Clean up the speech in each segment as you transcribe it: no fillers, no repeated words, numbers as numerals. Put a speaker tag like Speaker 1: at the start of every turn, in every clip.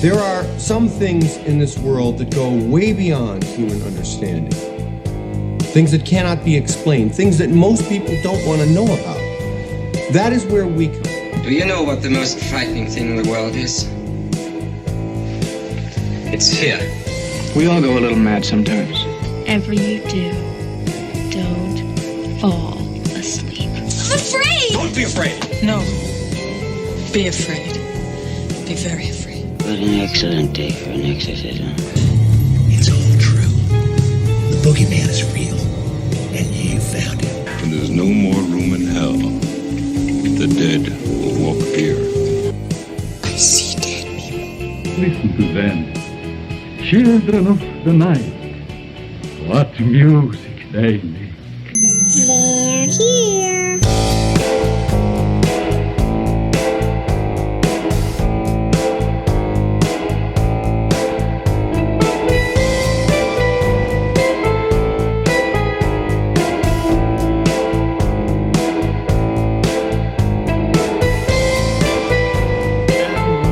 Speaker 1: There are some things in this world that go way beyond human understanding. Things that cannot be explained, things that most people don't want to know about. That is where we come.
Speaker 2: Do you know what the most frightening thing in the world is? It's fear.
Speaker 3: We all go a little mad sometimes.
Speaker 4: Whatever you do, don't fall asleep.
Speaker 5: I'm afraid!
Speaker 2: Don't be afraid!
Speaker 6: No. Be afraid. Be very afraid.
Speaker 7: What an excellent day for an exorcism.
Speaker 8: It's all true. The boogeyman is real, and you found him.
Speaker 9: When there's no more room in hell, the dead will walk here.
Speaker 8: I see dead people.
Speaker 10: Listen to them, children of the night. What music they make.
Speaker 5: They're here.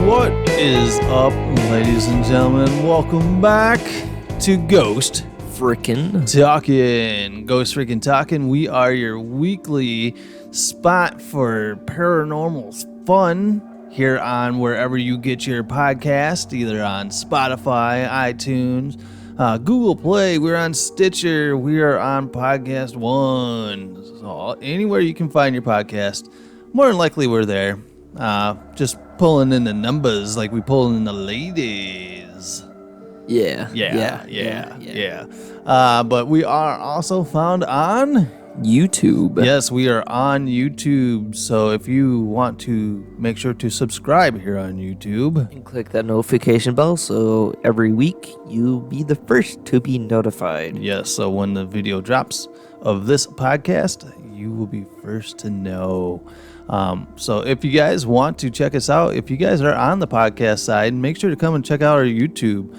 Speaker 11: What is up, ladies and gentlemen? Welcome back to Ghost Frickin' Talkin'. Ghost Frickin' Talkin'. We are your weekly spot for paranormal fun here on wherever you get your podcast, either on Spotify, iTunes, Google Play. We're on Stitcher. We are on Podcast One. So anywhere you can find your podcast, more than likely we're there. Just pulling in the numbers like we pull in the ladies.
Speaker 12: Yeah.
Speaker 11: But we are also found on
Speaker 12: YouTube.
Speaker 11: Yes, we are on YouTube. So if you want to, make sure to subscribe here on YouTube
Speaker 12: And click that notification bell so every week you'll be the first to be notified.
Speaker 11: Yes, so when the video drops of this podcast, you will be first to know. So if you guys want to check us out, if you guys are on the podcast side, make sure to come and check out our YouTube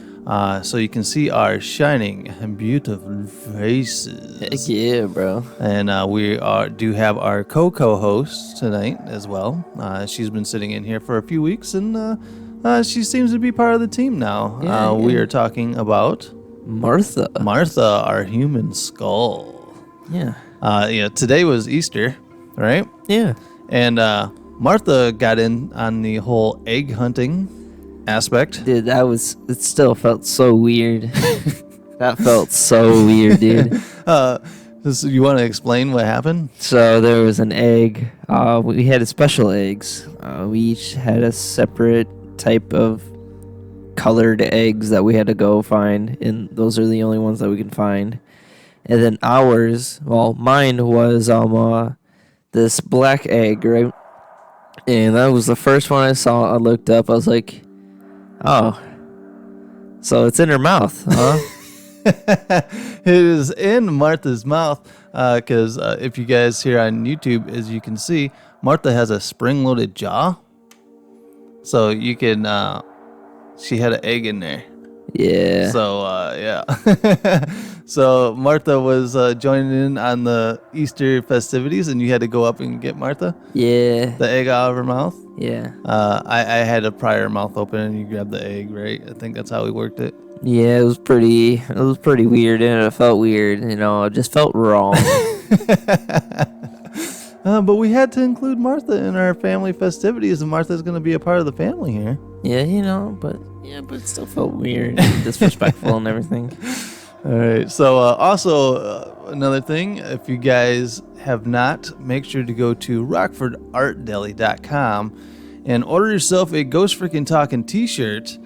Speaker 11: so you can see our shining and beautiful faces.
Speaker 12: Heck yeah, bro.
Speaker 11: And we do have our co-host tonight as well. She's been sitting in here for a few weeks, and she seems to be part of the team now. We are talking about
Speaker 12: Martha,
Speaker 11: our human skull.
Speaker 12: Yeah.
Speaker 11: Today was Easter, right?
Speaker 12: Yeah.
Speaker 11: And Martha got in on the whole egg hunting aspect.
Speaker 12: Dude, it still felt so weird. That felt so weird, dude.
Speaker 11: You want to explain what happened?
Speaker 12: So there was an egg. We had special eggs. We each had a separate type of colored eggs that we had to go find, and those are the only ones that we can find. And then mine was this black egg, right? And that was the first one I saw. I looked up. I was like, oh, so it's in her mouth, huh?
Speaker 11: It is in Martha's mouth because if you guys here on YouTube, as you can see, Martha has a spring-loaded jaw. So you can, she had an egg in there.
Speaker 12: Yeah.
Speaker 11: So, So Martha was joining in on the Easter festivities, and you had to go up and get Martha?
Speaker 12: Yeah.
Speaker 11: The egg out of her mouth?
Speaker 12: Yeah.
Speaker 11: I had to pry her mouth open, and you grabbed the egg, right? I think that's how we worked it.
Speaker 12: Yeah, it was pretty weird, and it felt weird, it just felt wrong.
Speaker 11: But we had to include Martha in our family festivities, and Martha's going to be a part of the family here.
Speaker 12: Yeah, but it still felt weird, and disrespectful and everything.
Speaker 11: All right. So also another thing, if you guys have not, make sure to go to rockfordartdeli.com and order yourself a Ghost Frickin' Talkin' t-shirt.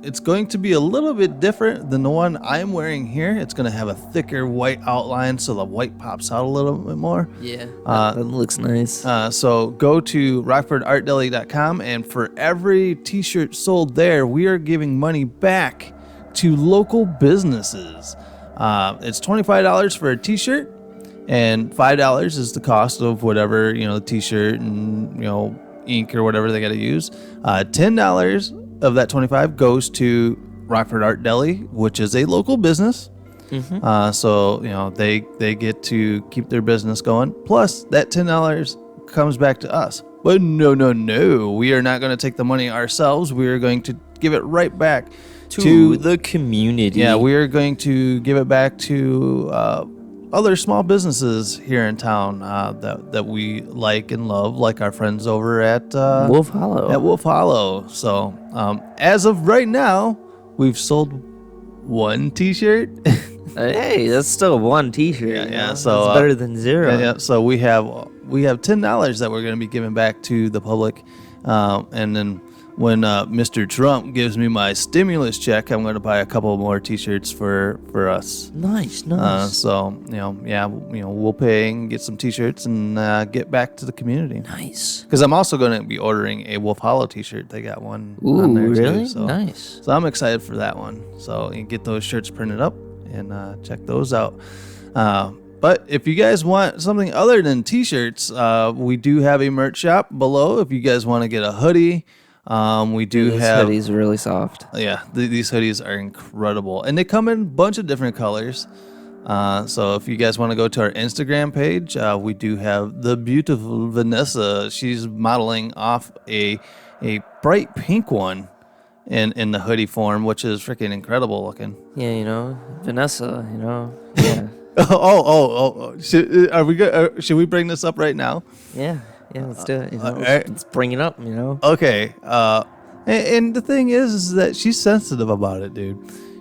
Speaker 11: It's going to be a little bit different than the one I'm wearing here. It's going to have a thicker white outline, so the white pops out a little bit more.
Speaker 12: Yeah, that looks nice.
Speaker 11: So go to rockfordartdeli.com, and for every t-shirt sold there, we are giving money back to local businesses. It's $25 for a t-shirt, and $5 is the cost of whatever, the t-shirt and, ink or whatever they got to use. $10 of that 25 goes to Rockford Art Deli, which is a local business.
Speaker 12: Mm-hmm.
Speaker 11: So, they get to keep their business going. Plus, that $10 comes back to us. But no. We are not going to take the money ourselves. We are going to give it right back
Speaker 12: To the community.
Speaker 11: Yeah, we are going to give it back to other small businesses here in town that we like and love, like our friends over at
Speaker 12: Wolf Hollow.
Speaker 11: At Wolf Hollow. So as of right now, we've sold one T-shirt.
Speaker 12: Hey, that's still one T-shirt.
Speaker 11: Yeah,
Speaker 12: you
Speaker 11: yeah.
Speaker 12: know?
Speaker 11: So
Speaker 12: It's better than zero.
Speaker 11: Yeah. So we have $10 that we're going to be giving back to the public, and then when Mr. Trump gives me my stimulus check, I'm going to buy a couple more T-shirts for us.
Speaker 12: Nice.
Speaker 11: So we'll pay and get some T-shirts and get back to the community.
Speaker 12: Nice.
Speaker 11: Because I'm also going to be ordering a Wolf Hollow T-shirt. They got one
Speaker 12: Ooh,
Speaker 11: on there
Speaker 12: really?
Speaker 11: too. So,
Speaker 12: Nice.
Speaker 11: So I'm excited for that one. So you can get those shirts printed up and check those out. But if you guys want something other than T-shirts, we do have a merch shop below. If you guys want to get a hoodie. We do have
Speaker 12: hoodies really soft.
Speaker 11: Yeah, these hoodies are incredible, and they come in a bunch of different colors. So if you guys want to go to our Instagram page, we do have the beautiful Vanessa. She's modeling off a bright pink one in the hoodie form, which is freaking incredible looking.
Speaker 12: Yeah, Vanessa. Yeah.
Speaker 11: Should we bring this up right now?
Speaker 12: Yeah, let's do it.
Speaker 11: right.
Speaker 12: Let's bring it up.
Speaker 11: Okay. And the thing is that she's sensitive about it, dude.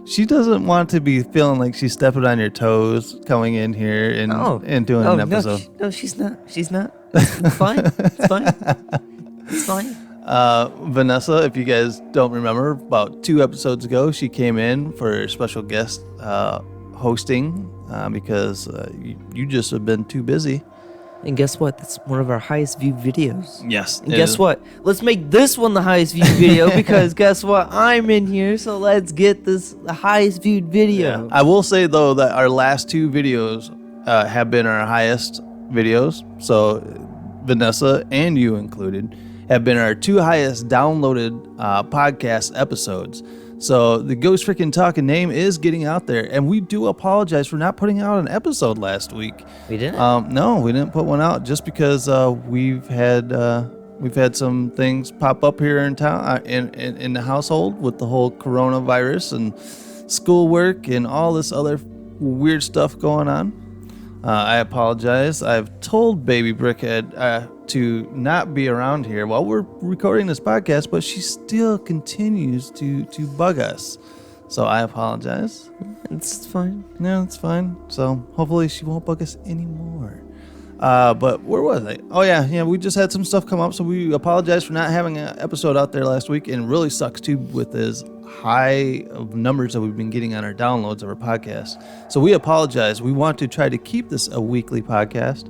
Speaker 11: She doesn't want to be feeling like she's stepping on your toes coming in here and doing an episode.
Speaker 12: No, she's not. She's not. It's fine. It's fine. It's fine.
Speaker 11: Vanessa, if you guys don't remember, about 2 episodes ago, she came in for a special guest hosting because you just have been too busy.
Speaker 12: And guess what? That's one of our highest viewed videos.
Speaker 11: Yes.
Speaker 12: And guess what? Let's make this one the highest viewed video because guess what? I'm in here, so let's get this the highest viewed video.
Speaker 11: Yeah. I will say though that our last 2 videos have been our highest videos. So Vanessa and you included have been our 2 highest downloaded podcast episodes. So the Ghost Freaking Talking name is getting out there, and we do apologize for not putting out an episode last week.
Speaker 12: We didn't?
Speaker 11: No, we didn't put one out just because we've had some things pop up here in town, in the household with the whole coronavirus and schoolwork and all this other weird stuff going on. I apologize. I've told Baby Brickhead to not be around here while we're recording this podcast, but she still continues to bug us. So I apologize.
Speaker 12: It's fine.
Speaker 11: No, it's fine. So hopefully she won't bug us anymore. But where was I? Oh yeah, we just had some stuff come up, so we apologize for not having an episode out there last week, and it really sucks too with as high of numbers that we've been getting on our downloads of our podcast. So we apologize. We want to try to keep this a weekly podcast.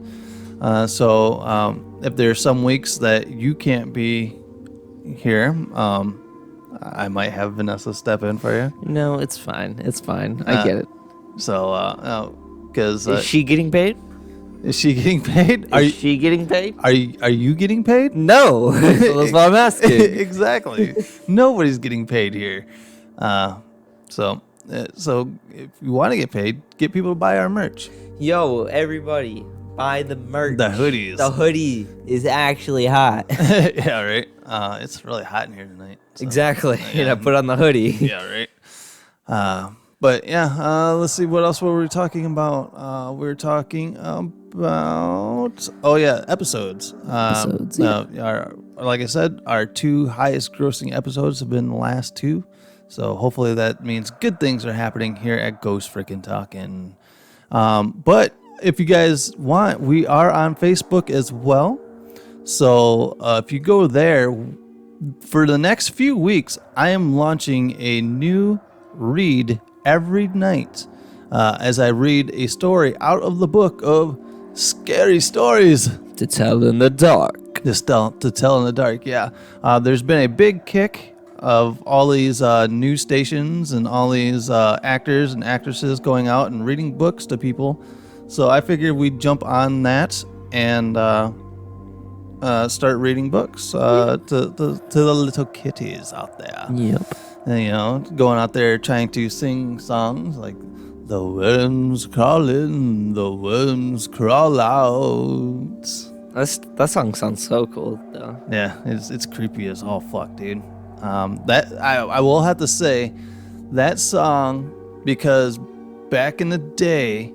Speaker 11: So if there are some weeks that you can't be here, I might have Vanessa step in for you.
Speaker 12: No, it's fine. It's fine. I get it.
Speaker 11: So, because
Speaker 12: is she getting paid?
Speaker 11: Is she getting paid?
Speaker 12: Is she getting paid?
Speaker 11: Are you getting paid?
Speaker 12: No. So that's what I'm asking.
Speaker 11: Exactly. Nobody's getting paid here. So if you want to get paid, get people to buy our merch.
Speaker 12: Yo, everybody, buy the merch.
Speaker 11: The hoodies.
Speaker 12: The hoodie is actually hot.
Speaker 11: Yeah, right. It's really hot in here tonight. So,
Speaker 12: exactly. And I put on the hoodie.
Speaker 11: Yeah, right. But yeah, let's see what else were we talking about. We were talking about episodes.
Speaker 12: Episodes.
Speaker 11: Like I said, our 2 highest grossing episodes have been the last 2. So hopefully that means good things are happening here at Ghost Freaking Talking. But if you guys want, we are on Facebook as well. So if you go there, for the next few weeks, I am launching a new read every night as I read a story out of the book of Scary Stories
Speaker 12: To Tell in the Dark.
Speaker 11: To tell in the dark, yeah. There's been a big kick of all these news stations and all these actors and actresses going out and reading books to people. So I figured we'd jump on that and start reading books to the little kitties out there.
Speaker 12: Yep.
Speaker 11: And, going out there trying to sing songs like "The worms crawl in, the worms crawl out."
Speaker 12: That song sounds so cool, though.
Speaker 11: Yeah, it's creepy as all fuck, dude. That I will have to say that song, because back in the day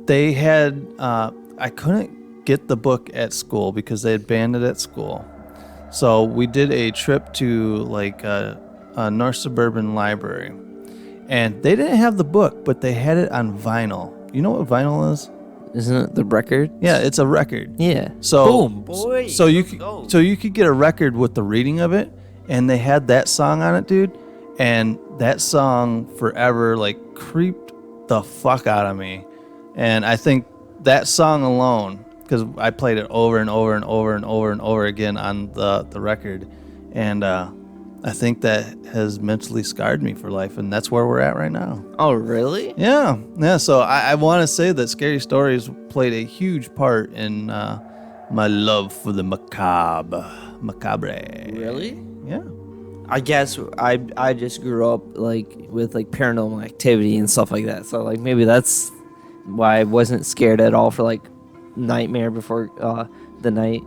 Speaker 11: they had I couldn't get the book at school because they had banned it at school. So we did a trip to like a North Suburban Library, and they didn't have the book, but they had it on vinyl. You know what vinyl is?
Speaker 12: Isn't it the record?
Speaker 11: Yeah, it's a record.
Speaker 12: Yeah.
Speaker 11: So
Speaker 12: Boom, boy.
Speaker 11: So you
Speaker 12: Let's go.
Speaker 11: could get a record with the reading of it, and they had that song on it, dude. And that song forever like creeped the fuck out of me. And I think that song alone, because I played it over and over and over and over and over again on the record, and I think that has mentally scarred me for life, and that's where we're at right now.
Speaker 12: Oh, really?
Speaker 11: Yeah. So I want to say that Scary Stories played a huge part in my love for the macabre.
Speaker 12: Really?
Speaker 11: Yeah.
Speaker 12: I guess I just grew up like with like Paranormal Activity and stuff like that. So like maybe that's why I wasn't scared at all for like Nightmare Before the Night.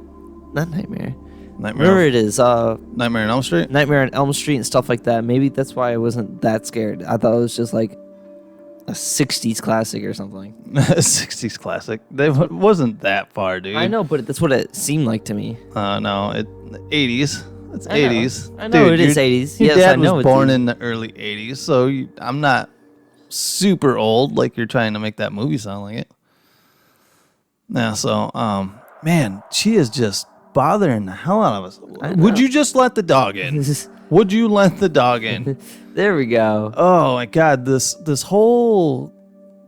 Speaker 12: Not Nightmare. Whatever it is,
Speaker 11: Nightmare on Elm Street?
Speaker 12: Nightmare on Elm Street and stuff like that. Maybe that's why I wasn't that scared. I thought it was just like a 60s classic or something.
Speaker 11: 60s classic. They wasn't that far, dude.
Speaker 12: I know, but that's what it seemed like to me.
Speaker 11: No, 80s. It's
Speaker 12: I know.
Speaker 11: 80s.
Speaker 12: I know,
Speaker 11: Dude,
Speaker 12: it is 80s.
Speaker 11: Your
Speaker 12: Yes,
Speaker 11: dad
Speaker 12: I know
Speaker 11: was
Speaker 12: it's
Speaker 11: born
Speaker 12: 80s.
Speaker 11: in the early 80s, so I'm not super old like you're trying to make that movie sound like it. Yeah, so, man, she is just bothering the hell out of us. Would you just let the dog in? Would you let the dog in?
Speaker 12: There we go.
Speaker 11: Oh my god, this whole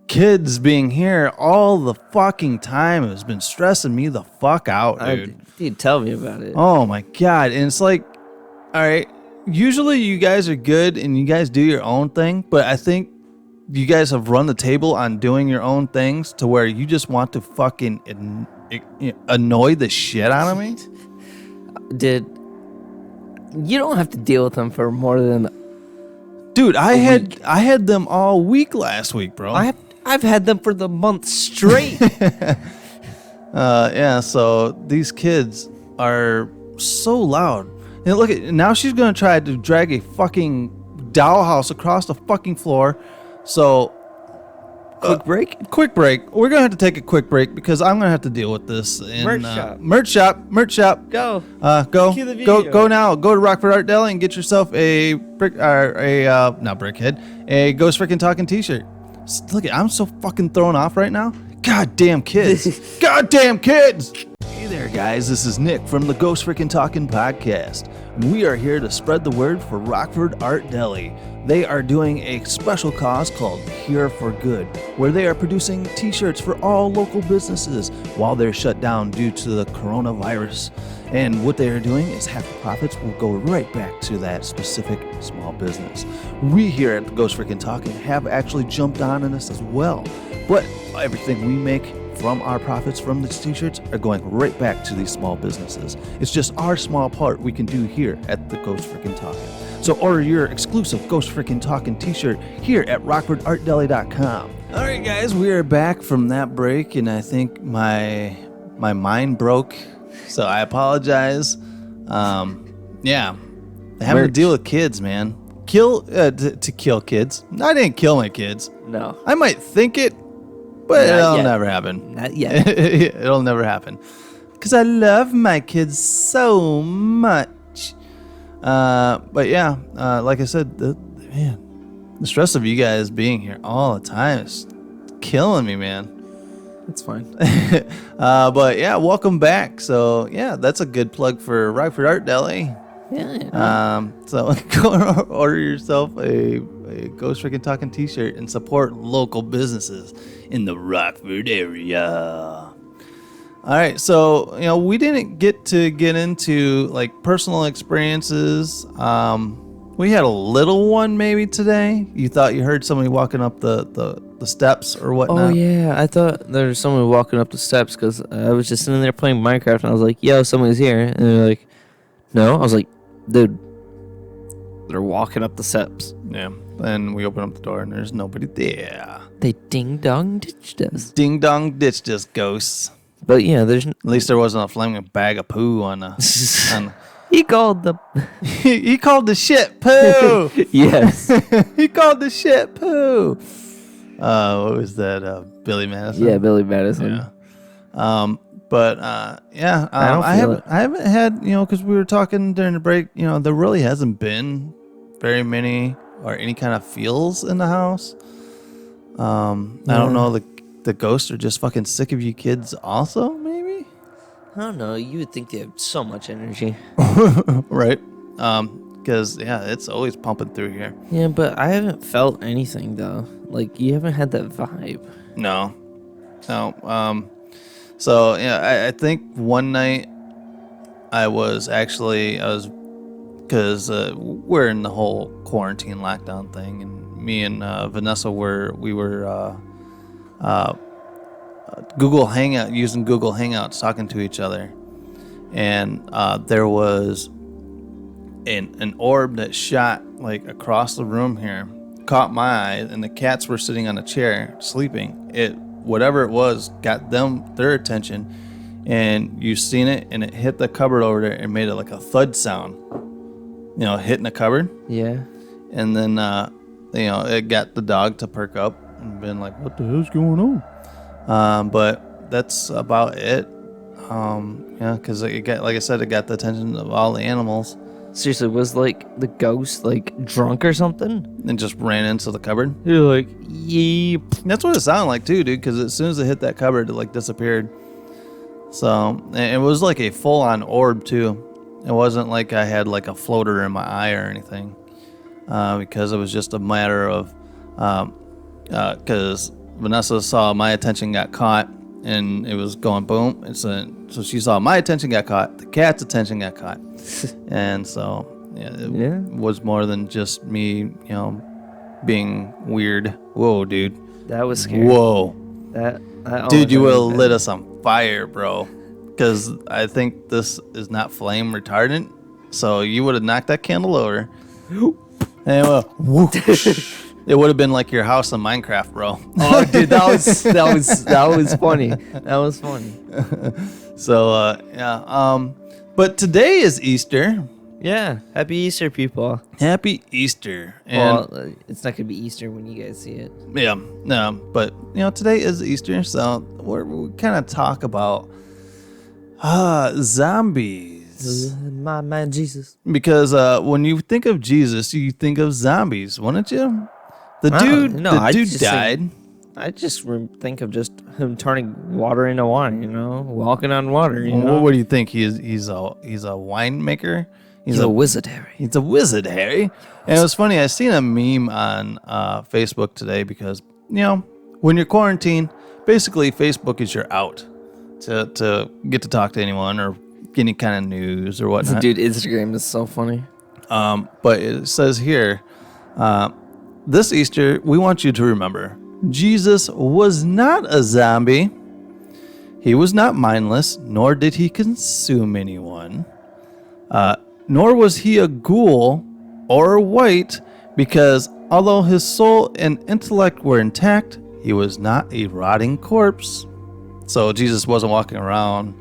Speaker 11: kids being here all the fucking time has been stressing me the fuck out, dude.
Speaker 12: Dude, tell me about it.
Speaker 11: Oh my god, and it's like, all right, usually you guys are good and you guys do your own thing, but I think you guys have run the table on doing your own things to where you just want to fucking annoy the shit out of me.
Speaker 12: You don't have to deal with them for more than
Speaker 11: Dude, I had them all week last week, bro.
Speaker 12: I've had them for the month straight.
Speaker 11: Yeah, so these kids are so loud. And look at now she's gonna try to drag a fucking dollhouse across the fucking floor. So
Speaker 12: Quick break?
Speaker 11: Quick break. We're gonna have to take a quick break because I'm gonna have to deal with this.
Speaker 12: Merch shop.
Speaker 11: Merch shop.
Speaker 12: Go.
Speaker 11: Go.
Speaker 12: Cue the video.
Speaker 11: Go now. Go to Rockford Art Deli and get yourself a not brickhead, a Ghost Frickin' Talking T-shirt. Look at, I'm so fucking thrown off right now. Goddamn kids. Goddamn kids. Hey there, guys. This is Nick from the Ghost Frickin' Talking podcast. We are here to spread the word for Rockford Art Deli. They are doing a special cause called Here for Good, where they are producing t-shirts for all local businesses while they're shut down due to the coronavirus. And what they are doing is half the profits will go right back to that specific small business. We here at the Ghost Frickin' Talking have actually jumped on in this as well. But everything we make from our profits from these t-shirts are going right back to these small businesses. It's just our small part we can do here at the Ghost Frickin' Talking. So order your exclusive Ghost Frickin' Talking t-shirt here at rockfordartdeli.com. All right, guys, we are back from that break, and I think my mind broke, so I apologize. Yeah, having to deal with kids, man. To kill kids. I didn't kill my kids.
Speaker 12: No.
Speaker 11: I might think it, but
Speaker 12: Not
Speaker 11: it'll
Speaker 12: yet.
Speaker 11: never happen.
Speaker 12: Not yet.
Speaker 11: It'll never happen. Because I love my kids so much. But yeah, like I said, the stress of you guys being here all the time is killing me, man.
Speaker 12: That's fine.
Speaker 11: But yeah, welcome back. So yeah, that's a good plug for Rockford Art Deli.
Speaker 12: Yeah.
Speaker 11: So go order yourself a Ghost Frickin' Talking t-shirt and support local businesses in the Rockford area. All right, so we didn't get into like personal experiences. We had a little one maybe today. You thought you heard somebody walking up the steps or whatnot.
Speaker 12: Oh yeah, I thought there was someone walking up the steps because I was just sitting there playing Minecraft and I was like, "Yo, someone's here," and they're like, "No." I was like, "Dude, they're walking up the steps."
Speaker 11: Yeah. Then we open up the door and there's nobody there.
Speaker 12: They ding dong ditched us.
Speaker 11: Ding dong ditched us, ghosts.
Speaker 12: But yeah, there's
Speaker 11: At least there wasn't a flaming bag of poo on
Speaker 12: He called the.
Speaker 11: he called the shit poo.
Speaker 12: Yes.
Speaker 11: He called the shit poo. What was that? Billy Madison.
Speaker 12: Yeah, Billy Madison.
Speaker 11: Yeah. But yeah,
Speaker 12: I don't feel it.
Speaker 11: I haven't had, because we were talking during the break, there really hasn't been very many or any kind of feels in the house. I don't know, the ghosts are just fucking sick of you kids also, maybe?
Speaker 12: I don't know. You would think they have so much energy.
Speaker 11: Right. Because, yeah, it's always pumping through here.
Speaker 12: Yeah, but I haven't felt anything, though. Like, you haven't had that vibe.
Speaker 11: No. So, yeah, I think one night because we're in the whole quarantine lockdown thing, and me and Vanessa we were using Google Hangouts, talking to each other, and there was an orb that shot like across the room here, caught my eye, and the cats were sitting on a chair sleeping. Whatever it was got their attention, and you seen it, and it hit the cupboard over there and made it like a thud sound, hitting the cupboard.
Speaker 12: Yeah.
Speaker 11: And then it got the dog to perk up and been like, what the hell's going on? But that's about it. Because it got the attention of all the animals.
Speaker 12: Seriously, was like the ghost like drunk or something?
Speaker 11: And just ran into the cupboard.
Speaker 12: You're like, yeep.
Speaker 11: That's what it sounded like too, dude. Because as soon as it hit that cupboard, it like disappeared. So it was like a full-on orb too. It wasn't like I had like a floater in my eye or anything. Because it was just a matter of because Vanessa saw my attention got caught, and it was going boom. So she saw my attention got caught, the cat's attention got caught, and so it was more than just me, being weird. Whoa, dude.
Speaker 12: That was scary.
Speaker 11: Whoa. Dude, you would have lit us on fire, bro. Because I think this is not flame retardant, so you would have knocked that candle over. And whoosh. It would have been like your house in Minecraft, bro.
Speaker 12: Oh, dude, that was funny. That was funny.
Speaker 11: So yeah. But today is Easter.
Speaker 12: Yeah. Happy Easter, people.
Speaker 11: Happy Easter. And
Speaker 12: it's not gonna be Easter when you guys see it.
Speaker 11: Yeah. No. But today is Easter, so we kind of talk about zombies.
Speaker 12: My man Jesus.
Speaker 11: Because when you think of Jesus, you think of zombies, wouldn't you? The dude died.
Speaker 12: I just think of just him turning water into wine, walking on water.
Speaker 11: What do you think? He's a winemaker.
Speaker 12: He's a wizard, Harry.
Speaker 11: He's a wizard, Harry. And it was funny. I seen a meme on Facebook today because when you're quarantined, basically Facebook is your out to get to talk to anyone or get any kind of news or whatnot.
Speaker 12: Dude, Instagram is so funny.
Speaker 11: But it says here, this Easter, we want you to remember, Jesus was not a zombie. He was not mindless, nor did he consume anyone. Nor was he a ghoul or a wight, because although his soul and intellect were intact, he was not a rotting corpse. So Jesus wasn't walking around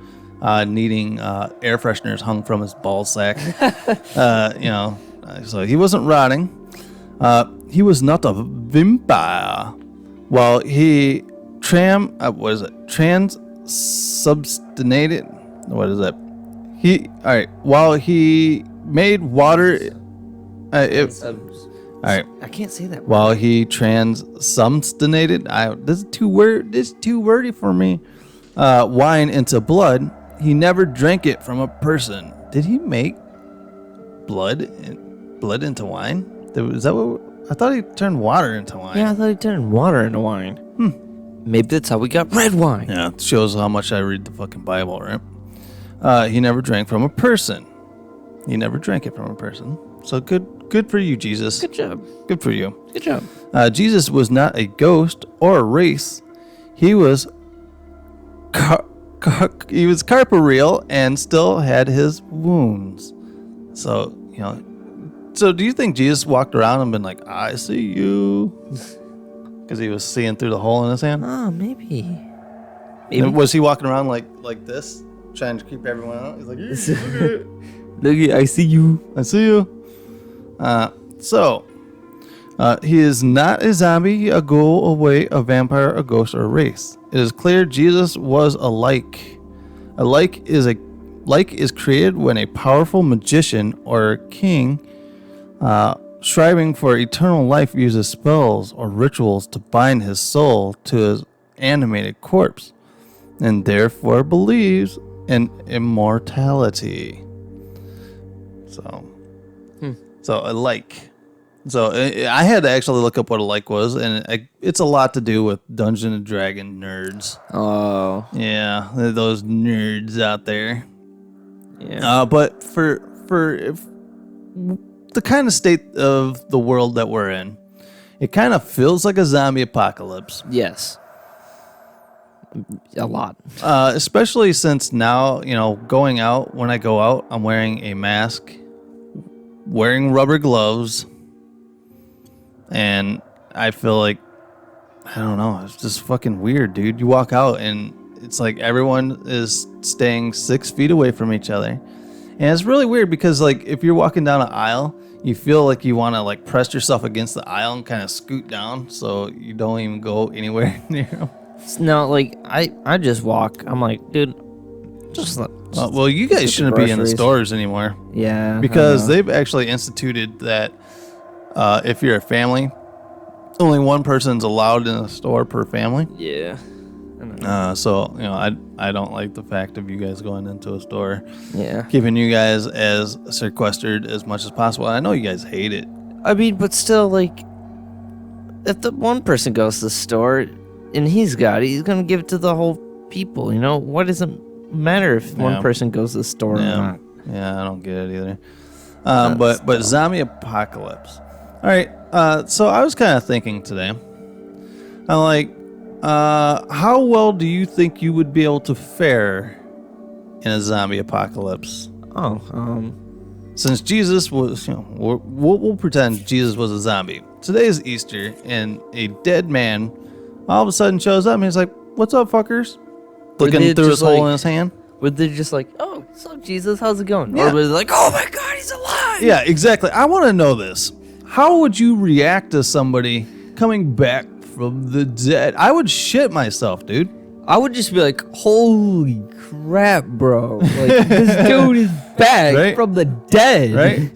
Speaker 11: needing air fresheners hung from his ball sack. So he wasn't rotting. He was not a vampire. While he transubstantiated. What is that? While he made water. All right.
Speaker 12: I can't say that word.
Speaker 11: While he transubstantiated. This is too wordy for me. Wine into blood. He never drank it from a person. Did he make blood into wine? Is that what? I thought he turned water into wine.
Speaker 12: Yeah, I thought he turned water into wine. Maybe that's how we got red wine.
Speaker 11: Yeah, it shows how much I read the fucking Bible, right? He never drank from a person. He never drank it from a person. So good for you, Jesus.
Speaker 12: Good job.
Speaker 11: Good for you.
Speaker 12: Good job.
Speaker 11: Jesus was not a ghost or a wraith. He was corporeal and still had his wounds. So, So do you think Jesus walked around and been like, I see you? Because he was seeing through the hole in his hand?
Speaker 12: Oh, maybe.
Speaker 11: Was he walking around like this, trying to keep everyone out? He's like, look at it.
Speaker 12: Look, I see you.
Speaker 11: I see you. He is not a zombie, a ghoul, a way, a vampire, a ghost, or a wraith. It is clear Jesus was a like. A like is created when a powerful magician or king striving for eternal life uses spells or rituals to bind his soul to his animated corpse, and therefore believes in immortality. So a like. So I had to actually look up what a like was, and it's a lot to do with Dungeon and Dragon nerds.
Speaker 12: Oh.
Speaker 11: Yeah, those nerds out there.
Speaker 12: Yeah.
Speaker 11: But for the kind of state of the world that we're in, it kind of feels like a zombie apocalypse.
Speaker 12: Yes. A lot.
Speaker 11: Especially since now, going out, when I go out, I'm wearing a mask, wearing rubber gloves, and I feel like, I don't know, it's just fucking weird, dude. You walk out and it's like everyone is staying 6 feet away from each other. And it's really weird because, like, if you're walking down an aisle, you feel like you want to, like, press yourself against the aisle and kind of scoot down so you don't even go anywhere near them.
Speaker 12: No, like, I just walk. I'm like, dude, just
Speaker 11: well, you guys shouldn't be in the stores anymore.
Speaker 12: Yeah.
Speaker 11: Because they've actually instituted that if you're a family, only one person's allowed in a store per family.
Speaker 12: Yeah.
Speaker 11: So I don't like the fact of you guys going into a store.
Speaker 12: Yeah.
Speaker 11: Keeping you guys as sequestered as much as possible. I know you guys hate it.
Speaker 12: I mean, but still, like, if the one person goes to the store and he's gonna give it to the whole people. What does it matter if one person goes to the store or not?
Speaker 11: Yeah, I don't get it either. But zombie apocalypse. All right. So I was kind of thinking today. I'm like, how well do you think you would be able to fare in a zombie apocalypse? Since Jesus was, we'll pretend Jesus was a zombie. Today is Easter, and a dead man all of a sudden shows up, and he's like, "What's up, fuckers?" Looking through his hole in his hand.
Speaker 12: Would they just like, "Oh, what's up, Jesus? How's it going?" Yeah. Or was it like, "Oh my God, he's alive"?
Speaker 11: Yeah, exactly. I want to know this. How would you react to somebody coming back from the dead? I would shit myself, dude.
Speaker 12: I would just be like, "Holy crap, bro! Like, this dude is back from the dead."
Speaker 11: Right?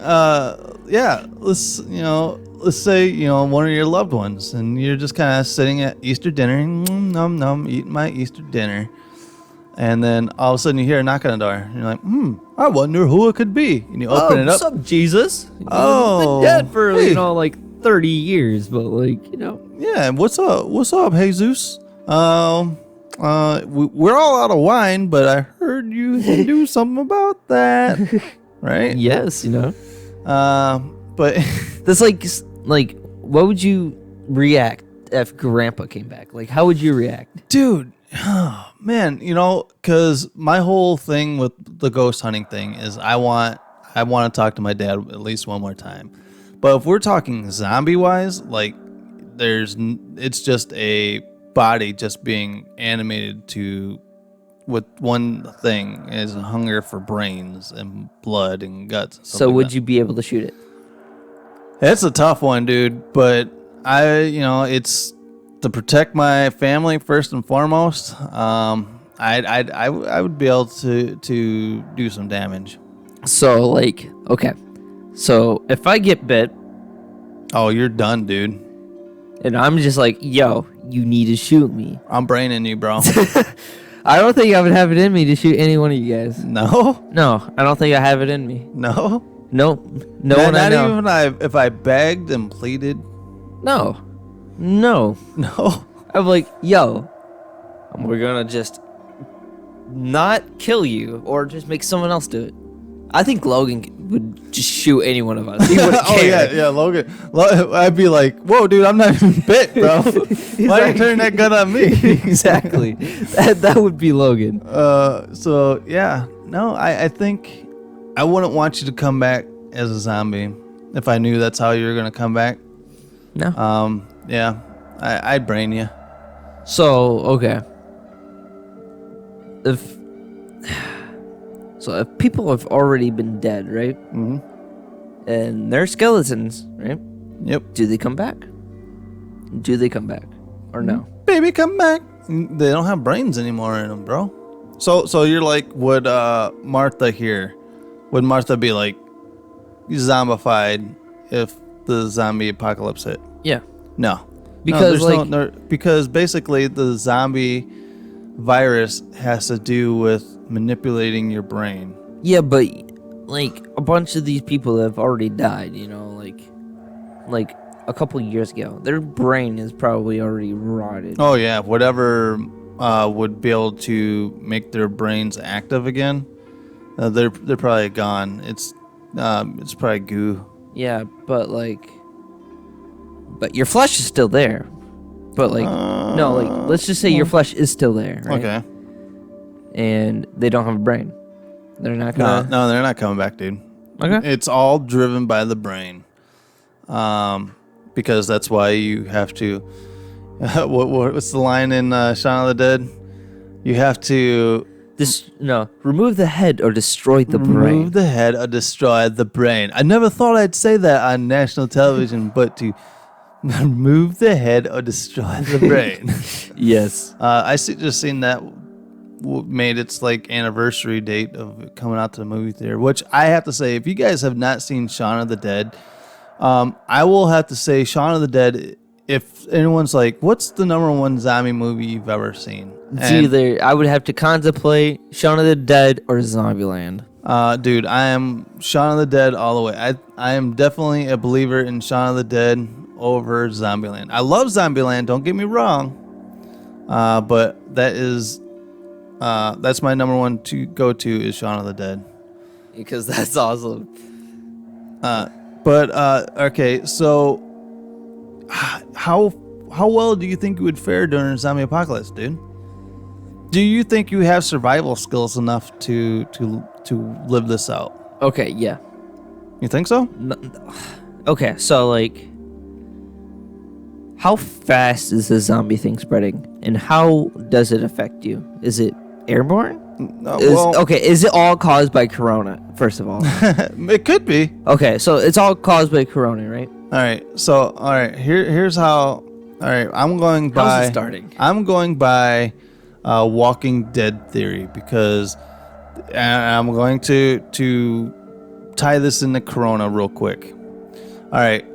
Speaker 11: Yeah. Let's say one of your loved ones, and you're just kind of sitting at Easter dinner, eating my Easter dinner, and then all of a sudden you hear a knock on the door, and you're like, I wonder who it could be, and you open it up.
Speaker 12: What's up, Jesus?
Speaker 11: Oh,
Speaker 12: been dead for like 30 years, but
Speaker 11: Yeah. What's up, Jesus? We're all out of wine, but I heard you can do something about that, right?
Speaker 12: Yes,
Speaker 11: but
Speaker 12: that's like, what would you react if Grandpa came back? Like, how would you react,
Speaker 11: dude? Oh, man, because my whole thing with the ghost hunting thing is I want to talk to my dad at least one more time. But if we're talking zombie wise, like, it's just a body just being animated with one thing is hunger for brains and blood and guts.
Speaker 12: So would you be able to shoot it?
Speaker 11: It's a tough one, dude. But it's to protect my family first and foremost. I would be able to do some damage.
Speaker 12: So okay. So if I get bit,
Speaker 11: oh, you're done, dude.
Speaker 12: And I'm just like, yo, you need to shoot me.
Speaker 11: I'm braining you, bro.
Speaker 12: I don't think I would have it in me to shoot any one of you guys.
Speaker 11: No?
Speaker 12: No, I don't think I have it in me.
Speaker 11: No?
Speaker 12: Nope. No
Speaker 11: not,
Speaker 12: one I know.
Speaker 11: Not even if I begged and pleaded?
Speaker 12: No. I'm like, yo, we're gonna just not kill you or just make someone else do it. I think Logan would just shoot any one of us. He wouldn't care.
Speaker 11: Yeah, Logan. I'd be like, whoa, dude, I'm not even bit, bro. Why are you turning that gun on me?
Speaker 12: Exactly. That would be Logan.
Speaker 11: So, yeah. No, I think I wouldn't want you to come back as a zombie if I knew that's how you were going to come back.
Speaker 12: No.
Speaker 11: Yeah. I'd brain you.
Speaker 12: So, okay. So if people have already been dead, right?
Speaker 11: Mhm.
Speaker 12: And they're skeletons, right?
Speaker 11: Yep.
Speaker 12: Do they come back? Do they come back? Or no?
Speaker 11: Baby, come back. They don't have brains anymore in them, bro. So you're like, would Martha here? Would Martha be like zombified if the zombie apocalypse hit?
Speaker 12: Yeah.
Speaker 11: No.
Speaker 12: Because,
Speaker 11: because basically the zombie virus has to do with manipulating your brain.
Speaker 12: Yeah, but like a bunch of these people have already died, you know, like a couple years ago. Their brain is probably already rotted.
Speaker 11: Oh yeah, whatever would be able to make their brains active again, they're probably gone. It's probably goo.
Speaker 12: Yeah, but your flesh is still there. But no, let's just say your flesh is still there, right?
Speaker 11: Okay.
Speaker 12: And they don't have a brain. They're not gonna.
Speaker 11: No, they're not coming back, dude.
Speaker 12: Okay.
Speaker 11: It's all driven by the brain. Because that's why you have to. What's the line in Shaun of the Dead? You have to
Speaker 12: remove the head or destroy the brain.
Speaker 11: Remove the head or destroy the brain. I never thought I'd say that on national television, but to remove the head or destroy the brain.
Speaker 12: Yes.
Speaker 11: Just seen that made its like anniversary date of it coming out to the movie theater, which I have to say, if you guys have not seen Shaun of the Dead, I will have to say Shaun of the Dead, if anyone's like, what's the number one zombie movie you've ever seen?
Speaker 12: It's either I would have to contemplate Shaun of the Dead or Zombieland.
Speaker 11: Dude, I am Shaun of the Dead all the way. I am definitely a believer in Shaun of the Dead over Zombieland. I love Zombieland, don't get me wrong. But that's my number one to go to is Shaun of the Dead.
Speaker 12: Because that's awesome.
Speaker 11: Okay, so how well do you think you would fare during a zombie apocalypse, dude? Do you think you have survival skills enough to live this out?
Speaker 12: Okay, yeah.
Speaker 11: You think so?
Speaker 12: No, okay, so how fast is the zombie thing spreading, and how does it affect you? Is it airborne? Is it all caused by corona, first of all?
Speaker 11: It could be.
Speaker 12: Okay, so it's all caused by corona, right?
Speaker 11: All right, here's how. All right, I'm going by.
Speaker 12: How's it starting?
Speaker 11: I'm going by Walking Dead theory, because I'm going to tie this into corona real quick. All right,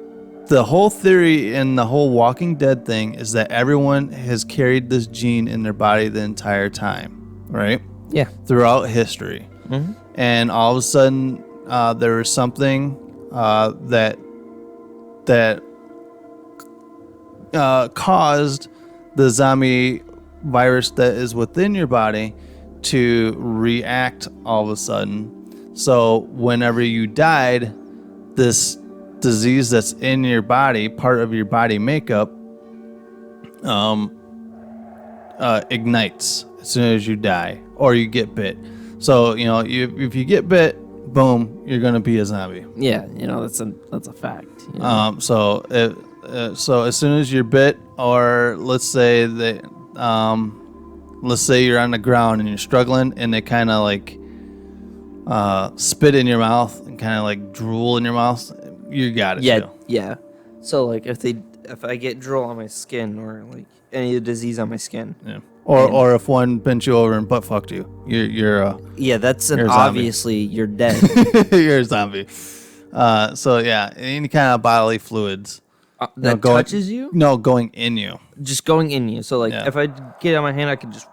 Speaker 11: the whole theory in the whole Walking Dead thing is that everyone has carried this gene in their body the entire time, right?
Speaker 12: Yeah.
Speaker 11: Throughout history.
Speaker 12: Mm-hmm.
Speaker 11: And all of a sudden, there was something that caused the zombie virus that is within your body to react all of a sudden. So whenever you died, this disease that's in your body, part of your body makeup, ignites as soon as you die or you get bit. So if you get bit, boom, you're gonna be a zombie.
Speaker 12: Yeah, that's a fact. You know?
Speaker 11: So as soon as you're bit, or let's say you're on the ground and you're struggling, and they kind of like spit in your mouth and kind of like drool in your mouth, you got it.
Speaker 12: Yeah. So if I get drool on my skin or like any disease on my skin,
Speaker 11: yeah. Or if one bent you over and butt fucked you, you're
Speaker 12: that's
Speaker 11: you're
Speaker 12: obviously you're dead.
Speaker 11: You're a zombie. So yeah, any kind of bodily fluids
Speaker 12: that touches you.
Speaker 11: No, going in you.
Speaker 12: Just going in you. So if I get it on my hand, I could just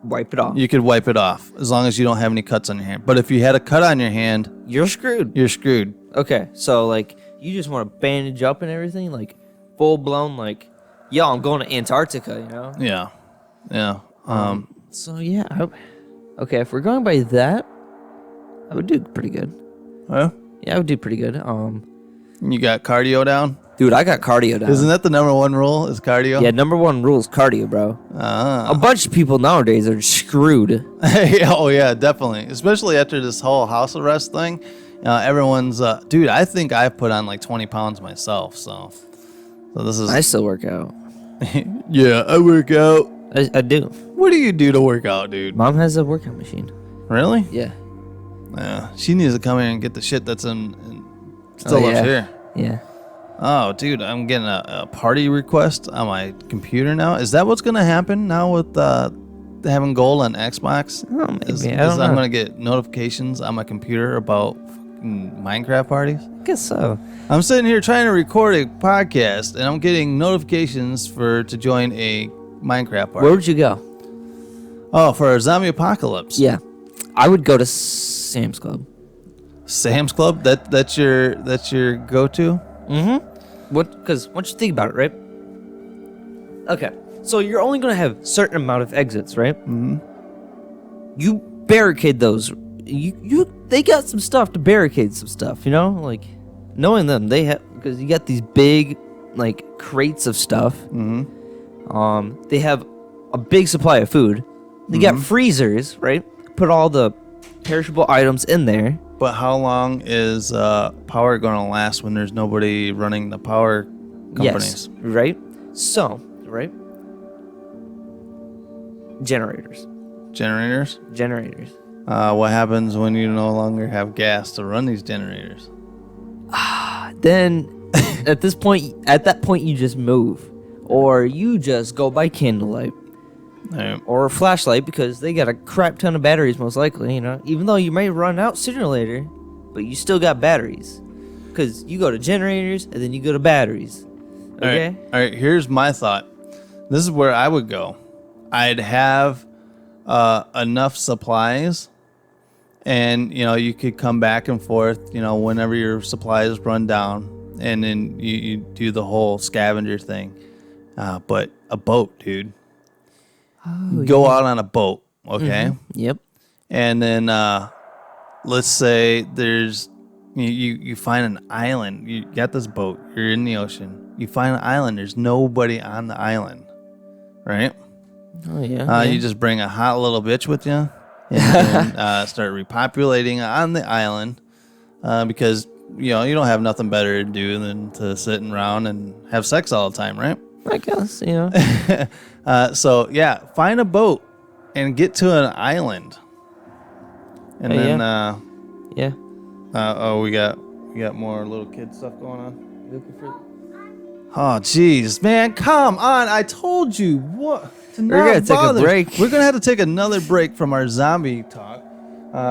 Speaker 12: wipe it off.
Speaker 11: You could wipe it off as long as you don't have any cuts on your hand. But if you had a cut on your hand,
Speaker 12: you're screwed.
Speaker 11: You're screwed.
Speaker 12: Okay, so you just want to bandage up and everything, full blown, I'm going to Antarctica,
Speaker 11: Yeah.
Speaker 12: So yeah, okay. If we're going by that, I would do pretty good.
Speaker 11: Huh?
Speaker 12: Yeah, I would do pretty good.
Speaker 11: You got cardio down,
Speaker 12: dude. I got cardio down.
Speaker 11: Isn't that the number one rule? Is cardio?
Speaker 12: Yeah, number one rule is cardio, bro. A bunch of people nowadays are screwed.
Speaker 11: Oh yeah, definitely. Especially after this whole house arrest thing, everyone's. Dude, I think I put on 20 pounds myself. So this is.
Speaker 12: I still work out.
Speaker 11: Yeah, I work out.
Speaker 12: I do.
Speaker 11: What do you do to work out, dude?
Speaker 12: Mom has a workout machine.
Speaker 11: Really?
Speaker 12: Yeah.
Speaker 11: She needs to come here and get the shit that's still up here.
Speaker 12: Yeah.
Speaker 11: Oh, dude, I'm getting a party request on my computer now. Is that what's going to happen now with having gold on Xbox?
Speaker 12: Oh, maybe. I don't
Speaker 11: I'm
Speaker 12: know.
Speaker 11: going to get notifications on my computer about fucking Minecraft parties?
Speaker 12: I guess so.
Speaker 11: I'm sitting here trying to record a podcast, and I'm getting notifications to join a Minecraft party.
Speaker 12: Where would you go?
Speaker 11: Oh, for a zombie apocalypse.
Speaker 12: Yeah. I would go to Sam's Club.
Speaker 11: Sam's Club? That's your go-to?
Speaker 12: Mm-hmm. Because once you think about it, right? Okay. So you're only going to have a certain amount of exits, right?
Speaker 11: Mm-hmm.
Speaker 12: You barricade those. They got some stuff to barricade some stuff, you know? Like, knowing them, they have... Because you got these big, like, crates of stuff.
Speaker 11: Mm-hmm.
Speaker 12: They have a big supply of food. They got freezers, right? Put all the perishable items in there.
Speaker 11: But how long is power going to last when there's nobody running the power companies?
Speaker 12: Yes, right? So, right? Generators.
Speaker 11: Generators?
Speaker 12: Generators.
Speaker 11: What happens when you no longer have gas to run these generators?
Speaker 12: Then, at that point, you just move. Or you just go by candlelight.
Speaker 11: Right.
Speaker 12: Or a flashlight, because they got a crap ton of batteries, most likely, you know? Even though you may run out sooner or later, but you still got batteries. Because you go to generators, and then you go to batteries. Okay?
Speaker 11: All right, here's my thought. This is where I would go. I'd have enough supplies, and, you know, you could come back and forth, you know, whenever your supplies run down, and then you do the whole scavenger thing. But a boat, dude. Go out on a boat, okay?
Speaker 12: Yep.
Speaker 11: And then let's say there's you find an island. You got this boat. You're in the ocean. You find an island. There's nobody on the island, right?
Speaker 12: Oh, yeah.
Speaker 11: You just bring a hot little bitch with you and then, start repopulating on the island because, you know, you don't have nothing better to do than to sit around and have sex all the time, right?
Speaker 12: I guess, you know.
Speaker 11: So yeah, find a boat and get to an island, and then
Speaker 12: yeah.
Speaker 11: We got more little kid stuff going on. Oh jeez, man, come on! I told you what.
Speaker 12: We're gonna take a break.
Speaker 11: We're gonna have to take another break from our zombie talk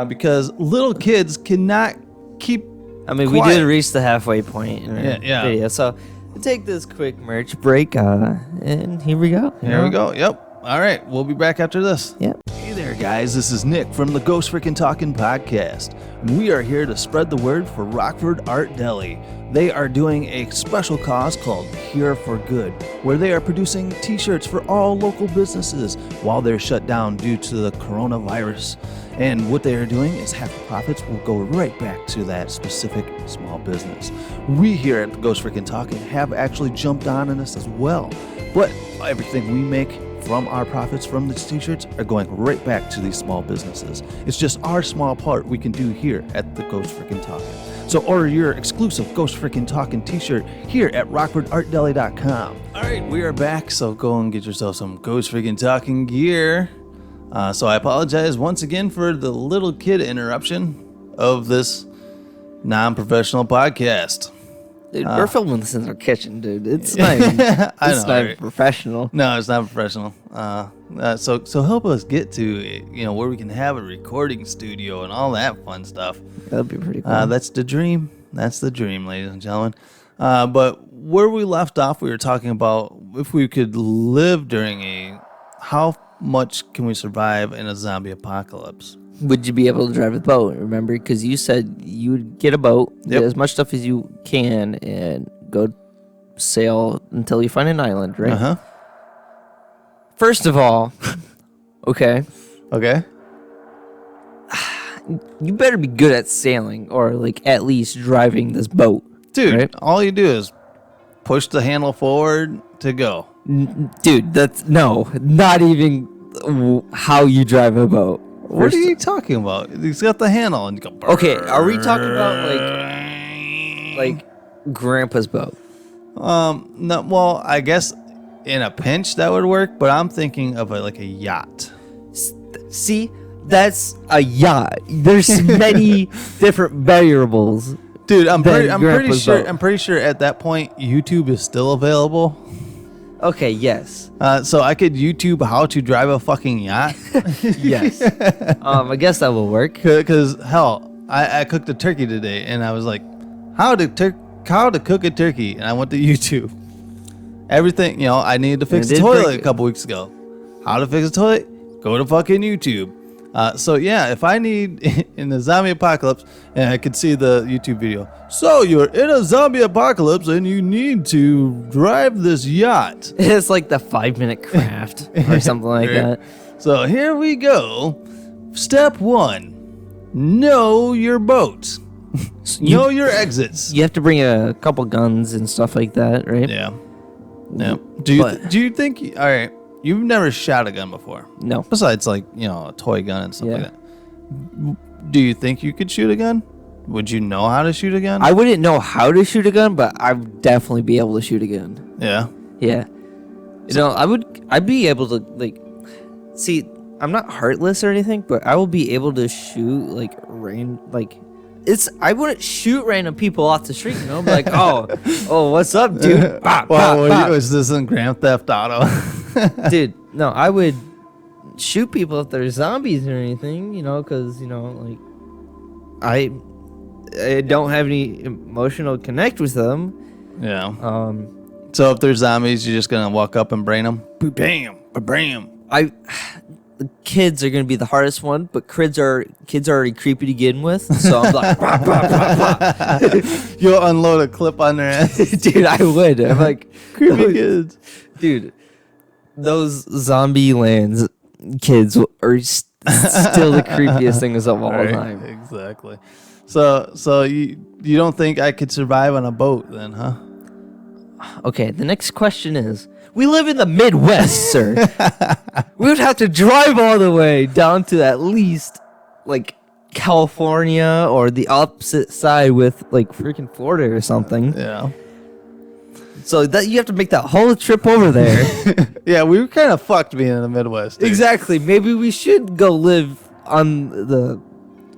Speaker 11: because little kids cannot keep.
Speaker 12: I mean,
Speaker 11: quiet.
Speaker 12: we did reach the halfway point in our video, so we'll take this quick merch break, and here we go.
Speaker 11: Here we go. Yep. All right, we'll be back after this.
Speaker 12: Yep.
Speaker 11: Hey there, guys. This is Nick from the Ghost Frickin' Talkin' podcast. We are here to spread the word for Rockford Art Deli. They are doing a special cause called Here for Good, where they are producing t-shirts for all local businesses while they're shut down due to the coronavirus. And what they are doing is half the profits will go right back to that specific small business. We here at the Ghost Frickin' Talkin' have actually jumped on in this as well. But everything we make from our profits from these t-shirts are going right back to these small businesses. It's just our small part we can do here at the Ghost Frickin' Talkin'. So order your exclusive Ghost Frickin' Talkin' t-shirt here at rockfordartdeli.com. All right, we are back, so go and get yourself some Ghost Frickin' Talkin' gear. So I apologize once again for the little kid interruption of this non-professional podcast.
Speaker 12: Dude, we're filming this in our kitchen, dude. It's not even, it's not even professional.
Speaker 11: No, it's not professional. So help us get to where we can have a recording studio and all that fun stuff.
Speaker 12: That'd be pretty cool.
Speaker 11: That's the dream. That's the dream, ladies and gentlemen. But where we left off, we were talking about if we could live during how much can we survive in a zombie apocalypse?
Speaker 12: Would you be able to drive a boat? Remember, because you said you would get a boat, get as much stuff as you can, and go sail until you find an island, right?
Speaker 11: Uh-huh.
Speaker 12: First of all, okay, you better be good at sailing, or like at least driving this boat,
Speaker 11: dude.
Speaker 12: Right?
Speaker 11: All you do is push the handle forward to go,
Speaker 12: dude. That's not even how you drive a boat.
Speaker 11: What are you talking about? He's got the handle and you go.
Speaker 12: Okay, are we talking about like Grandpa's boat?
Speaker 11: No. Well, I guess in a pinch that would work, but I'm thinking of like a yacht.
Speaker 12: See, That's a yacht. There's many different variables.
Speaker 11: Dude, I'm
Speaker 12: than
Speaker 11: pretty
Speaker 12: Grandpa's
Speaker 11: sure.
Speaker 12: boat.
Speaker 11: I'm pretty sure at that point YouTube is still available.
Speaker 12: Okay, yes.
Speaker 11: So I could YouTube how to drive a fucking yacht.
Speaker 12: Yes. I guess that will work.
Speaker 11: Because hell, I cooked a turkey today, and I was like, how to cook a turkey, and I went to YouTube. Everything, I needed to fix
Speaker 12: And it
Speaker 11: the
Speaker 12: did
Speaker 11: toilet
Speaker 12: break
Speaker 11: a couple weeks ago. How to fix a toilet? Go to fucking YouTube. So yeah, if I need in the zombie apocalypse, and I could see the YouTube video. So you're in a zombie apocalypse, and you need to drive this yacht.
Speaker 12: It's like the 5-minute craft or something like
Speaker 11: Right.
Speaker 12: that.
Speaker 11: So here we go. Step 1: know your boat. Know your exits.
Speaker 12: You have to bring a couple guns and stuff like that, right?
Speaker 11: Yeah. No. Do you think? All right. You've never shot a gun before.
Speaker 12: No.
Speaker 11: Besides, like a toy gun and stuff like that. Do you think you could shoot a gun? Would you know how to shoot a gun?
Speaker 12: I wouldn't know how to shoot a gun, but I'd definitely be able to shoot a gun.
Speaker 11: Yeah.
Speaker 12: Yeah. I'd be able to see, I'm not heartless or anything, but I will be able to shoot I wouldn't shoot random people off the street, be like, oh, what's up, dude? Bop, bop, bop.
Speaker 11: Was this in Grand Theft Auto?
Speaker 12: Dude, no, I would shoot people if they're zombies or anything, because, I don't have any emotional connect with them.
Speaker 11: Yeah. So if there's zombies, you're just gonna walk up and brain them. Bam, bam.
Speaker 12: The kids are gonna be the hardest one, but kids are already creepy to begin with, so I'm like, bah, bah, bah, bah.
Speaker 11: You'll unload a clip on their ass.
Speaker 12: Dude, I would. I'm like,
Speaker 11: Creepy kids.
Speaker 12: Dude, those zombie lands kids are still the creepiest things of all time.
Speaker 11: Exactly. So you don't think I could survive on a boat then, huh?
Speaker 12: Okay, the next question is, we live in the Midwest, sir. We would have to drive all the way down to at least, California or the opposite side with, freaking Florida or something.
Speaker 11: Yeah.
Speaker 12: So that you have to make that whole trip over there.
Speaker 11: Yeah, we were kind of fucked being in the Midwest. Dude.
Speaker 12: Exactly. Maybe we should go live on the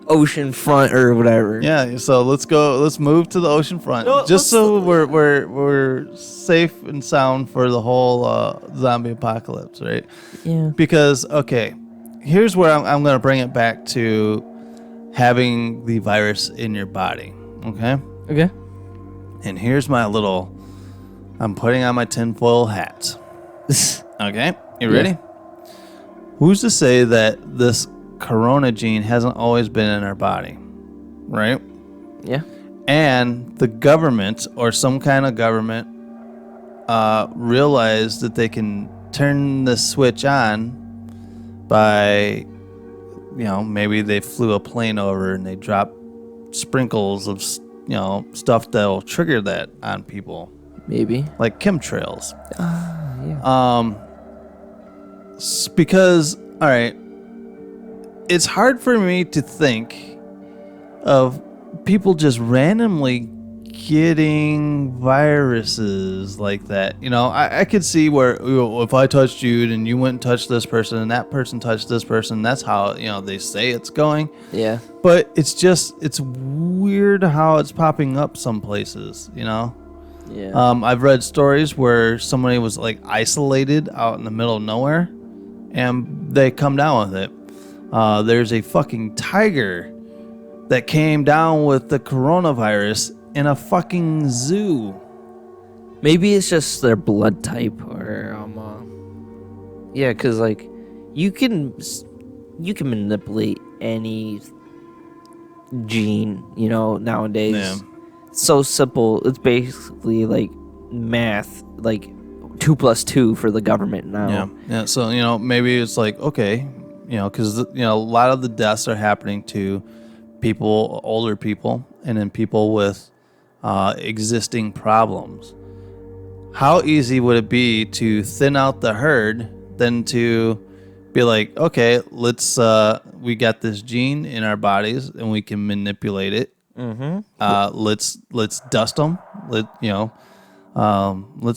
Speaker 12: ocean front or whatever.
Speaker 11: Yeah, so let's move to the ocean front.
Speaker 12: No,
Speaker 11: just so we're safe and sound for the whole zombie apocalypse, right?
Speaker 12: Yeah.
Speaker 11: Because here's where I'm going to bring it back to having the virus in your body, okay?
Speaker 12: Okay.
Speaker 11: And here's my I'm putting on my tinfoil hat. Okay, you ready? Who's to say that this corona gene hasn't always been in our body, right?
Speaker 12: Yeah.
Speaker 11: And the government or some kind of government realized that they can turn the switch on by, maybe they flew a plane over and they dropped sprinkles of, stuff that'll trigger that on people.
Speaker 12: Maybe.
Speaker 11: Like chemtrails.
Speaker 12: Yeah.
Speaker 11: Because, all right, it's hard for me to think of people just randomly getting viruses like that. I could see where if I touched you and you went and touched this person and that person touched this person, that's how, they say it's going.
Speaker 12: Yeah.
Speaker 11: But it's weird how it's popping up some places,
Speaker 12: Yeah.
Speaker 11: I've read stories where somebody was isolated out in the middle of nowhere and they come down with it. There's a fucking tiger that came down with the coronavirus in a fucking zoo.
Speaker 12: Maybe it's just their blood type or yeah, because you can manipulate any gene, nowadays.
Speaker 11: Yeah.
Speaker 12: It's so simple. It's basically math, 2 + 2 for the government now.
Speaker 11: Yeah. So maybe it's okay, because a lot of the deaths are happening to people, older people, and then people with existing problems. How easy would it be to thin out the herd than to be okay, let's we got this gene in our bodies and we can manipulate it.
Speaker 12: Mm-hmm.
Speaker 11: Let's dust them. Let's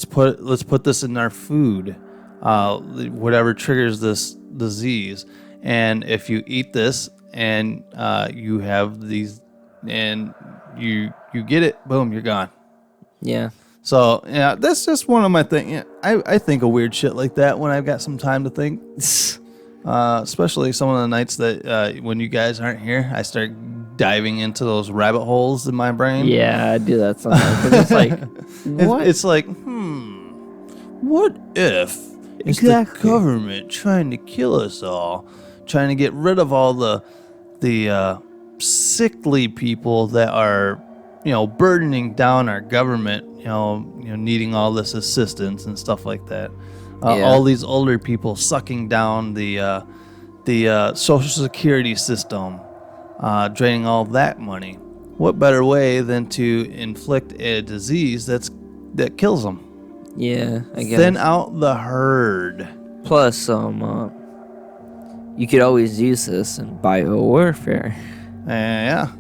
Speaker 11: put this in our food. Whatever triggers this disease, And if you eat this and you have these, and you get it, boom, you're gone.
Speaker 12: Yeah.
Speaker 11: So yeah, that's just one of my things. Yeah, I think of weird shit like that when I've got some time to think. Especially some of the nights that when you guys aren't here, I start diving into those rabbit holes in my brain.
Speaker 12: Yeah, I do that sometimes. 'Cause it's like, what?
Speaker 11: It's like, what if it's the government trying to kill us all, trying to get rid of all the sickly people that are, burdening down our government, needing all this assistance and stuff like that. All these older people sucking down the Social Security system, draining all that money. What better way than to inflict a disease that kills them?
Speaker 12: Yeah, I guess.
Speaker 11: Thin out the herd.
Speaker 12: Plus, you could always use this in biowarfare.
Speaker 11: Yeah.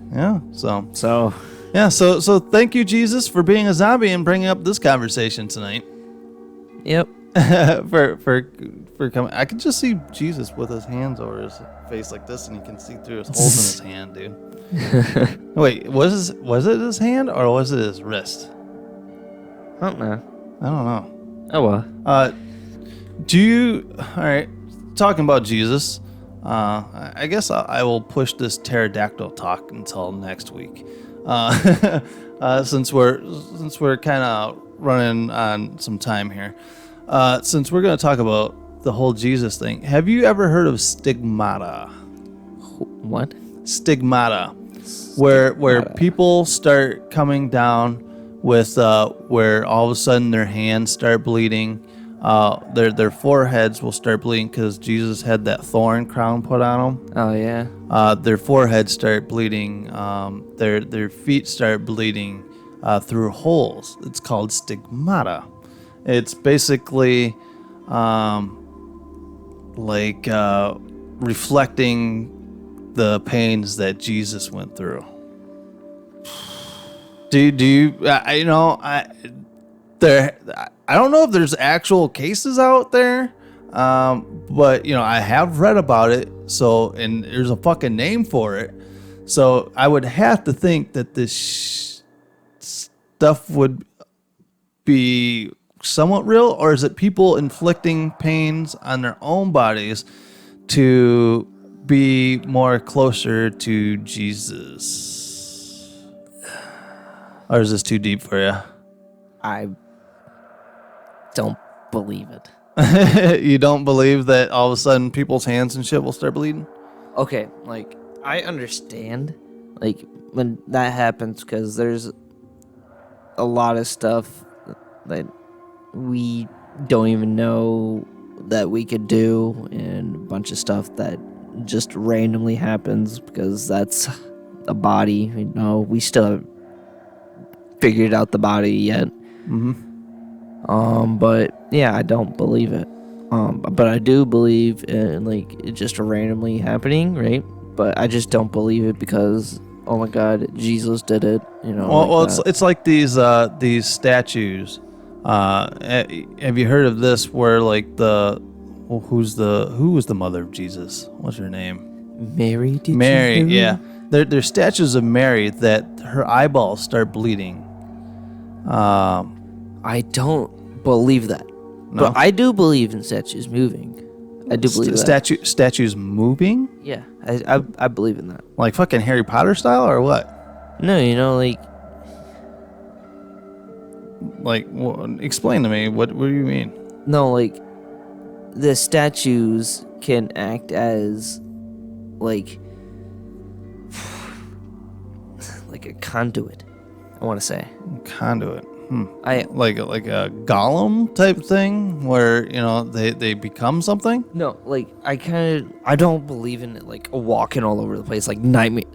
Speaker 12: So.
Speaker 11: Yeah. So thank you, Jesus, for being a zombie and bringing up this conversation tonight.
Speaker 12: Yep.
Speaker 11: for coming. I could just see Jesus with his hands over his face like this, and you can see through his holes in his hand, dude. Wait, was it his hand or was it his wrist?
Speaker 12: I don't know.
Speaker 11: Oh
Speaker 12: well.
Speaker 11: Do you? All right. Talking about Jesus, I guess I will push this pterodactyl talk until next week, since we're kind of running on some time here. Since we're going to talk about the whole Jesus thing, have you ever heard of stigmata?
Speaker 12: What?
Speaker 11: Stigmata, where people start coming down with where all of a sudden their hands start bleeding, their foreheads will start bleeding because Jesus had that thorn crown put on them.
Speaker 12: Oh yeah.
Speaker 11: Their foreheads start bleeding. Their feet start bleeding through holes. It's called stigmata. It's basically reflecting the pains that Jesus went through. Do you? I don't know if there's actual cases out there, but I have read about it. So, and there's a fucking name for it. So I would have to think that this stuff would be somewhat real, or is it people inflicting pains on their own bodies to be more closer to Jesus? Or is this too deep for you?
Speaker 12: I don't believe it.
Speaker 11: You don't believe that all of a sudden people's hands and shit will start bleeding?
Speaker 12: Okay, I understand, when that happens, because there's a lot of stuff that we don't even know that we could do, and a bunch of stuff that just randomly happens because that's a body. We still haven't figured out the body yet. But yeah, I don't believe it. But I do believe in it just randomly happening, right? But I just don't believe it because, oh my God, Jesus did it.
Speaker 11: It's like these statues. Have you heard of this? Where who was the mother of Jesus? What's her name?
Speaker 12: Mary.
Speaker 11: Mary. Yeah. They're statues of Mary that her eyeballs start bleeding.
Speaker 12: I don't believe that.
Speaker 11: No?
Speaker 12: But I do believe in statues moving. I do believe that.
Speaker 11: Statues moving?
Speaker 12: Yeah, I believe in that.
Speaker 11: Like fucking Harry Potter style or what?
Speaker 12: No,
Speaker 11: explain to me. What do you mean?
Speaker 12: No, the statues can act as like a conduit. I want to say
Speaker 11: conduit.
Speaker 12: Like
Speaker 11: a golem type thing where they become something.
Speaker 12: No, I don't believe in it walking all over the place night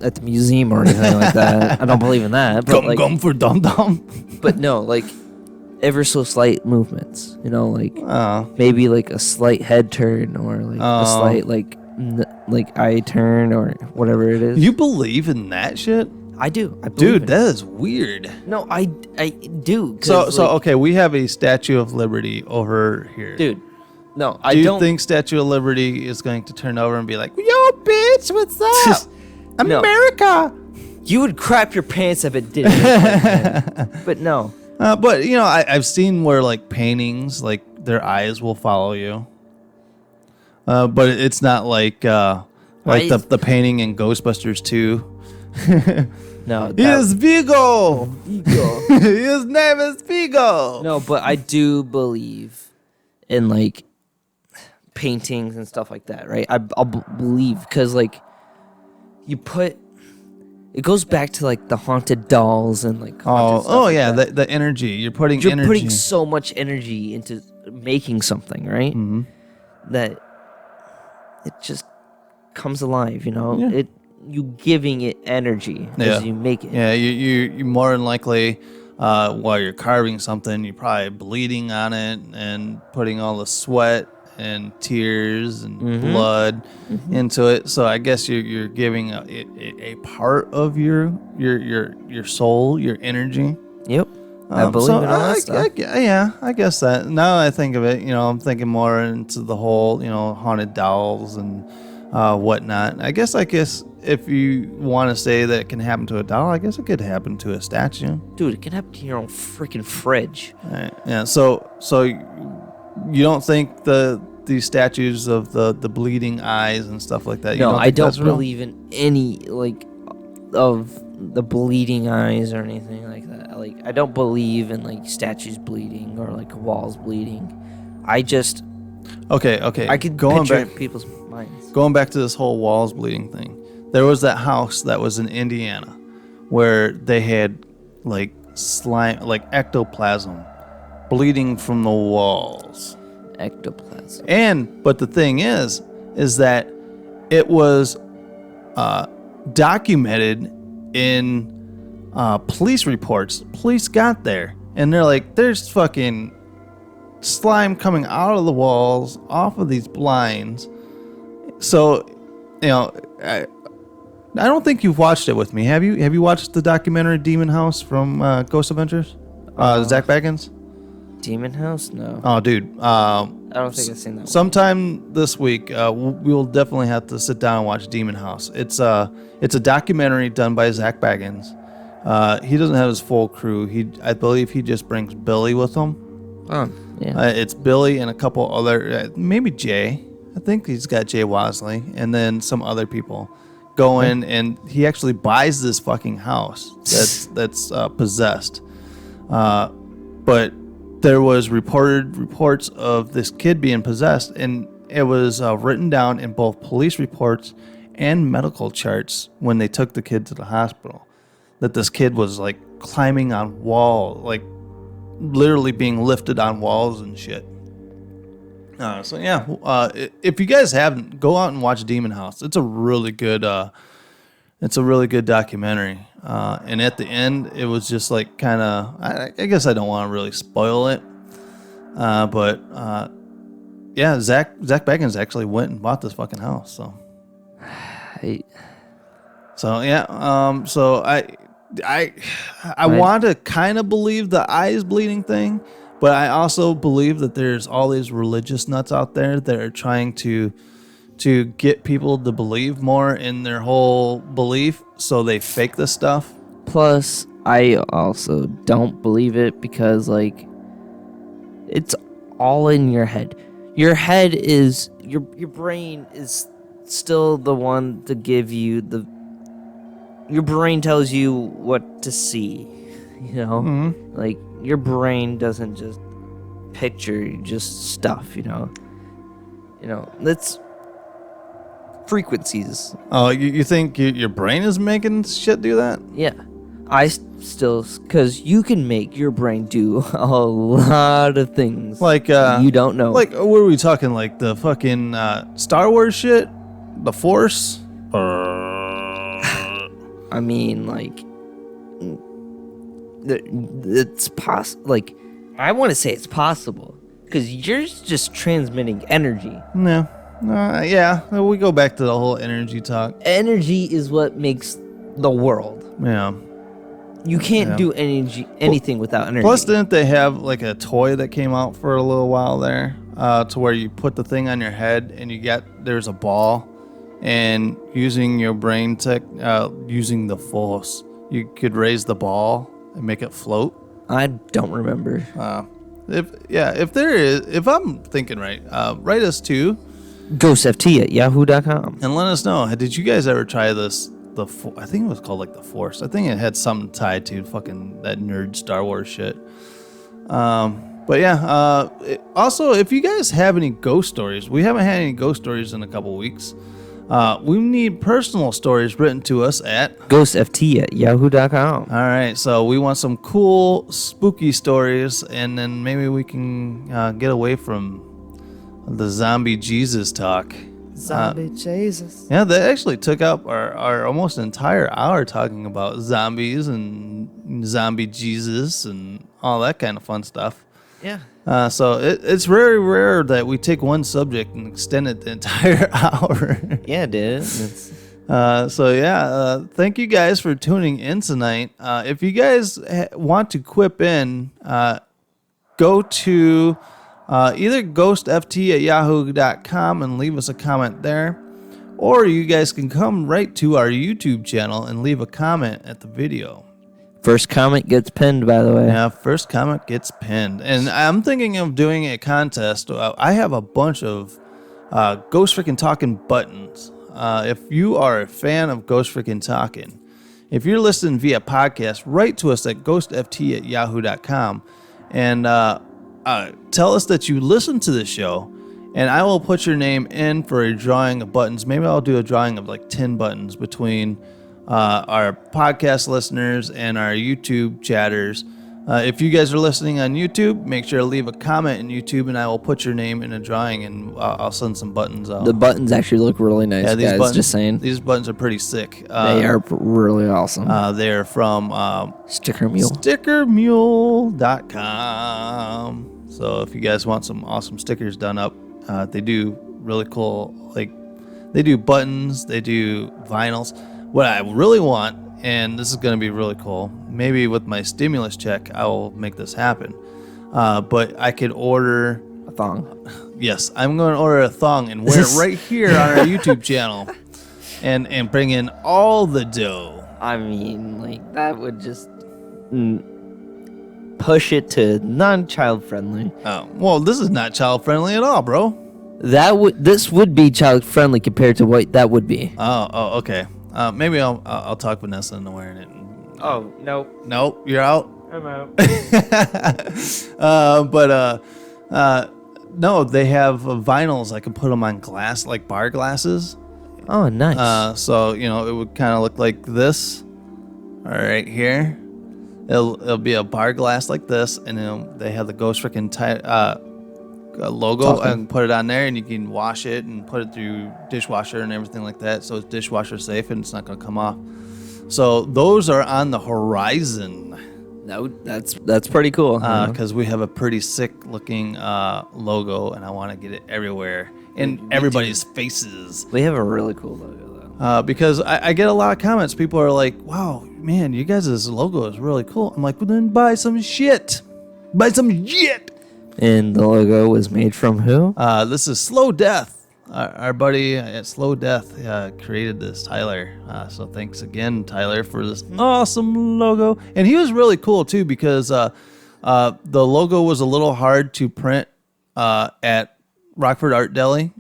Speaker 12: at the museum or anything like that. I don't believe in that. But
Speaker 11: gum for dum dum.
Speaker 12: But no, ever so slight movements. Maybe a slight head turn or a slight eye turn or whatever it is.
Speaker 11: You believe in that shit?
Speaker 12: I do.
Speaker 11: Dude, that is weird.
Speaker 12: No, I do.
Speaker 11: So okay, we have a Statue of Liberty over here.
Speaker 12: Dude, No, I
Speaker 11: Do you
Speaker 12: don't
Speaker 11: think Statue of Liberty is going to turn over and be like, "Yo, bitch, what's up,
Speaker 12: No.
Speaker 11: America"?
Speaker 12: You would crap your pants if it didn't. Man. But no.
Speaker 11: But you know, I've seen where like paintings, like their eyes will follow you. But it's not like the painting in Ghostbusters 2.
Speaker 12: No.
Speaker 11: He is Vigo. His name is Vigo.
Speaker 12: No, but I do believe in like paintings and stuff like that, right? I'll believe because like you put it goes back to like the haunted dolls and like haunted stuff like
Speaker 11: yeah,
Speaker 12: that.
Speaker 11: the energy you're putting.
Speaker 12: You're
Speaker 11: energy.
Speaker 12: putting so much energy into making something, right?
Speaker 11: Mhm.
Speaker 12: That it just comes alive, you know.
Speaker 11: Yeah.
Speaker 12: You giving it energy as you make it.
Speaker 11: Yeah, you more than likely while you're carving something, you're probably bleeding on it and putting all the sweat and tears and blood into it. So I guess you're giving a part of your soul, your energy.
Speaker 12: Yep. I believe in all that stuff.
Speaker 11: I guess that. Now that I think of it, you know, I'm thinking more into the whole, you know, haunted dolls and whatnot. I guess if you want to say that it can happen to a doll, I guess it could happen to a statue.
Speaker 12: Dude, it can happen to your own freaking fridge.
Speaker 11: Right. Yeah. So you don't think these statues of the bleeding eyes and stuff like that?
Speaker 12: No, I
Speaker 11: think
Speaker 12: don't
Speaker 11: that's real?
Speaker 12: believe in any like of the bleeding eyes or anything like that. Like I don't believe in like statues bleeding or like walls bleeding. I just
Speaker 11: Okay.
Speaker 12: I could
Speaker 11: going
Speaker 12: picture it
Speaker 11: back
Speaker 12: in people's minds.
Speaker 11: going back to this whole walls bleeding thing. There was that house that was in Indiana where they had like slime, like ectoplasm bleeding from the walls.
Speaker 12: Ectoplasm.
Speaker 11: But the thing is that it was documented in police reports. Police got there and they're like, there's fucking slime coming out of the walls, off of these blinds. So, you know, I don't think you've watched it with me. Have you? Have you watched the documentary Demon House from Ghost Adventures? Zach Baggins?
Speaker 12: Demon House? No.
Speaker 11: Oh, dude.
Speaker 12: I don't think I've seen that one.
Speaker 11: Sometime this week, we'll definitely have to sit down and watch Demon House. It's a documentary done by Zach Baggins. He doesn't have his full crew. I believe he just brings Billy with him.
Speaker 12: Oh, yeah.
Speaker 11: It's Billy and a couple other, maybe Jay. I think he's got Jay Wasley and then some other people go in, and he actually buys this fucking house that's possessed. But there was reports of this kid being possessed, and it was written down in both police reports and medical charts when they took the kid to the hospital that this kid was like climbing on walls, like literally being lifted on walls and shit. So yeah, if you guys haven't, go out and watch Demon House. It's a really good documentary. And at the end, it was just like kind of, I guess I don't want to really spoil it. But yeah, Zach Baggins actually went and bought this fucking house. So yeah, so I want to kind of believe the eyes bleeding thing. But I also believe that there's all these religious nuts out there that are trying to get people to believe more in their whole belief, so they fake this stuff.
Speaker 12: Plus, I also don't believe it because, like, it's all in your head. Your head is your brain is still the one to give you your brain tells you what to see, you know?
Speaker 11: Mm-hmm.
Speaker 12: Like, your brain doesn't just picture just stuff, you know? That's frequencies.
Speaker 11: Oh, you think your brain is making shit do that?
Speaker 12: Yeah. I still, because you can make your brain do a lot of things.
Speaker 11: Like,
Speaker 12: you don't know.
Speaker 11: Like, what are we talking? Like the fucking Star Wars shit? The Force?
Speaker 12: I mean, like, it's possible. Like, I want to say it's possible because you're just transmitting energy.
Speaker 11: No. Yeah. We go back to the whole energy talk.
Speaker 12: Energy is what makes the world.
Speaker 11: Yeah.
Speaker 12: You can't do anything without energy.
Speaker 11: Plus, didn't they have like a toy that came out for a little while there? to where you put the thing on your head and there's a ball, and using your brain using the force, you could raise the ball and make it float.
Speaker 12: I don't remember.
Speaker 11: If I'm thinking right, write us too.
Speaker 12: GhostFT@yahoo.com.
Speaker 11: And let us know. Did you guys ever try this? I think it was called like the Force. I think it had something tied to fucking that nerd Star Wars shit. But yeah. Also, if you guys have any ghost stories, we haven't had any ghost stories in a couple weeks. We need personal stories written to us at
Speaker 12: GhostFT@yahoo.com.
Speaker 11: All right, so we want some cool, spooky stories, and then maybe we can get away from the zombie Jesus talk.
Speaker 12: Zombie Jesus.
Speaker 11: Yeah, they actually took up our almost entire hour talking about zombies and zombie Jesus and all that kind of fun stuff.
Speaker 12: Yeah.
Speaker 11: So it's very rare that we take one subject and extend it the entire hour.
Speaker 12: Yeah, dude.
Speaker 11: Thank you guys for tuning in tonight. If you guys want to quip in, go to either ghostft@yahoo.com and leave us a comment there, or you guys can come right to our YouTube channel and leave a comment at the video.
Speaker 12: First comment gets pinned, by the way.
Speaker 11: Yeah, first comment gets pinned. And I'm thinking of doing a contest. I have a bunch of Ghost Freaking Talking buttons. If you are a fan of Ghost Freaking Talking, if you're listening via podcast, write to us at ghostft@yahoo.com and tell us that you listen to the show, and I will put your name in for a drawing of buttons. Maybe I'll do a drawing of like 10 buttons between our podcast listeners and our YouTube chatters. If you guys are listening on YouTube, make sure to leave a comment in YouTube, and I will put your name in a drawing, and I'll send some buttons out.
Speaker 12: The buttons actually look really nice,
Speaker 11: yeah, these
Speaker 12: guys.
Speaker 11: buttons,
Speaker 12: just saying.
Speaker 11: These buttons are pretty sick.
Speaker 12: They are really awesome.
Speaker 11: They're from
Speaker 12: Sticker Mule.
Speaker 11: Stickermule.com. So if you guys want some awesome stickers done up, they do really cool, they do buttons, they do vinyls. What I really want, and this is going to be really cool, maybe with my stimulus check, I will make this happen. But I could order
Speaker 12: a thong.
Speaker 11: Yes, I'm going to order a thong and wear it right here on our YouTube channel, and bring in all the dough.
Speaker 12: I mean, that would just push it to non-child friendly.
Speaker 11: Oh, well, this is not child friendly at all, bro.
Speaker 12: This would be child friendly compared to what that would be.
Speaker 11: Oh, okay. Maybe I'll talk Vanessa into wearing it.
Speaker 12: Oh, nope.
Speaker 11: Nope, you're out.
Speaker 12: I'm out.
Speaker 11: No, they have vinyls. I can put them on glass, like bar glasses.
Speaker 12: Oh, nice.
Speaker 11: So it would kind of look like this. All right, here. It'll be a bar glass like this, and then they have the Ghost Freaking logo. I can put it on there, and you can wash it and put it through dishwasher and everything like that, so it's dishwasher safe and it's not going to come off. So those are on the horizon.
Speaker 12: No, that's pretty cool.
Speaker 11: Because we have a pretty sick looking logo, and I want to get it everywhere in everybody's faces.
Speaker 12: We have a really cool logo though.
Speaker 11: Because I get a lot of comments. People are like, "Wow, man, you guys' logo is really cool." I'm like, "Well, then buy some shit. Buy some shit."
Speaker 12: And the logo was made from who?
Speaker 11: This is Slow Death. Our buddy at Slow Death created this, Tyler. So thanks again, Tyler, for this awesome logo. And he was really cool, too, because the logo was a little hard to print at Rockford Art Deli.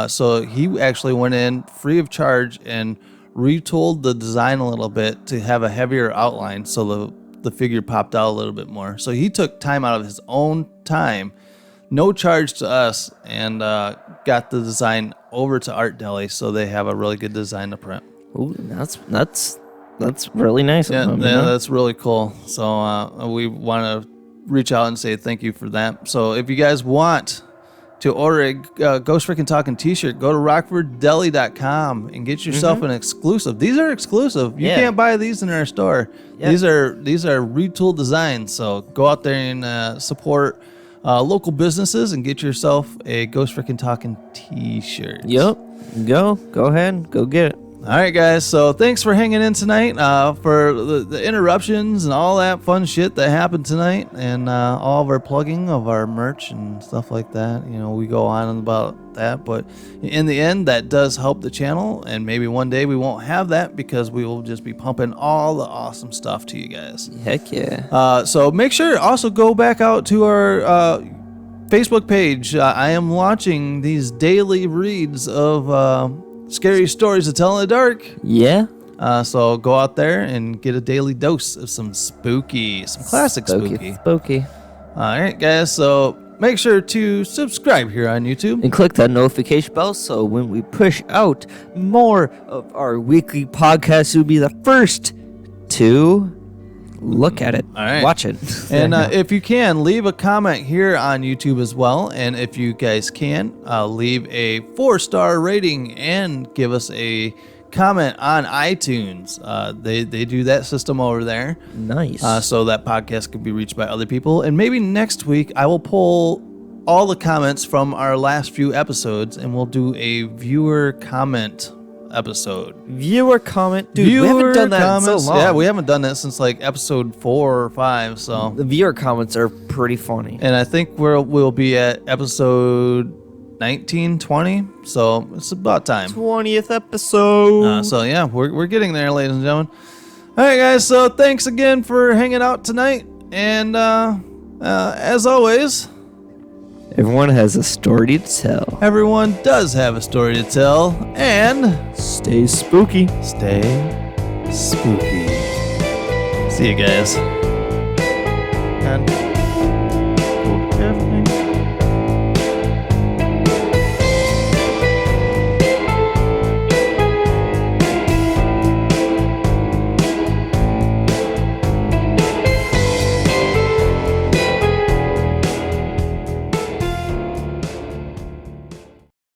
Speaker 11: So he actually went in free of charge and retooled the design a little bit to have a heavier outline so the figure popped out a little bit more. So he took time out of his own time, no charge to us, and got the design over to Art Deli so they have a really good design to print.
Speaker 12: Ooh, that's really nice.
Speaker 11: Yeah, that's really cool. So we want to reach out and say thank you for that. So if you guys want to order a Ghost Freaking Talking t-shirt, go to rockforddeli.com and get yourself an exclusive. These are exclusive. You can't buy these in our store. Yep. These are retooled designs. So go out there and support local businesses and get yourself a Ghost Freaking Talking t-shirt.
Speaker 12: Yep. Go ahead. Go get it.
Speaker 11: All right, guys. So thanks for hanging in tonight for the interruptions and all that fun shit that happened tonight, and all of our plugging of our merch and stuff like that. You know, we go on about that, but in the end, that does help the channel. And maybe one day we won't have that because we will just be pumping all the awesome stuff to you guys.
Speaker 12: Heck yeah.
Speaker 11: So make sure also go back out to our Facebook page. I am launching these daily reads of scary stories to tell in the dark.
Speaker 12: Yeah.
Speaker 11: So go out there and get a daily dose of some classic spooky.
Speaker 12: Spooky.
Speaker 11: All right, guys. So make sure to subscribe here on YouTube.
Speaker 12: And click that notification bell so when we push out more of our weekly podcasts, you'll be the first to look at it.
Speaker 11: All right.
Speaker 12: Watch it.
Speaker 11: And if you can, leave a comment here on YouTube as well. And if you guys can, leave a 4-star rating and give us a comment on iTunes. They do that system over there.
Speaker 12: Nice.
Speaker 11: So that podcast can be reached by other people. And maybe next week I will pull all the comments from our last few episodes and we'll do a viewer comment episode.
Speaker 12: Viewer comment. Dude, we haven't done that in so long.
Speaker 11: Yeah, we haven't done that since like episode 4 or 5. So
Speaker 12: the viewer comments are pretty funny.
Speaker 11: And I think we'll be at episode 19, 20. So it's about time.
Speaker 12: 20th episode.
Speaker 11: So yeah, we're getting there, ladies and gentlemen. All right, guys. So thanks again for hanging out tonight. And as always,
Speaker 12: everyone has a story to tell.
Speaker 11: Everyone does have a story to tell. And
Speaker 12: stay spooky.
Speaker 11: Stay spooky. See you guys. And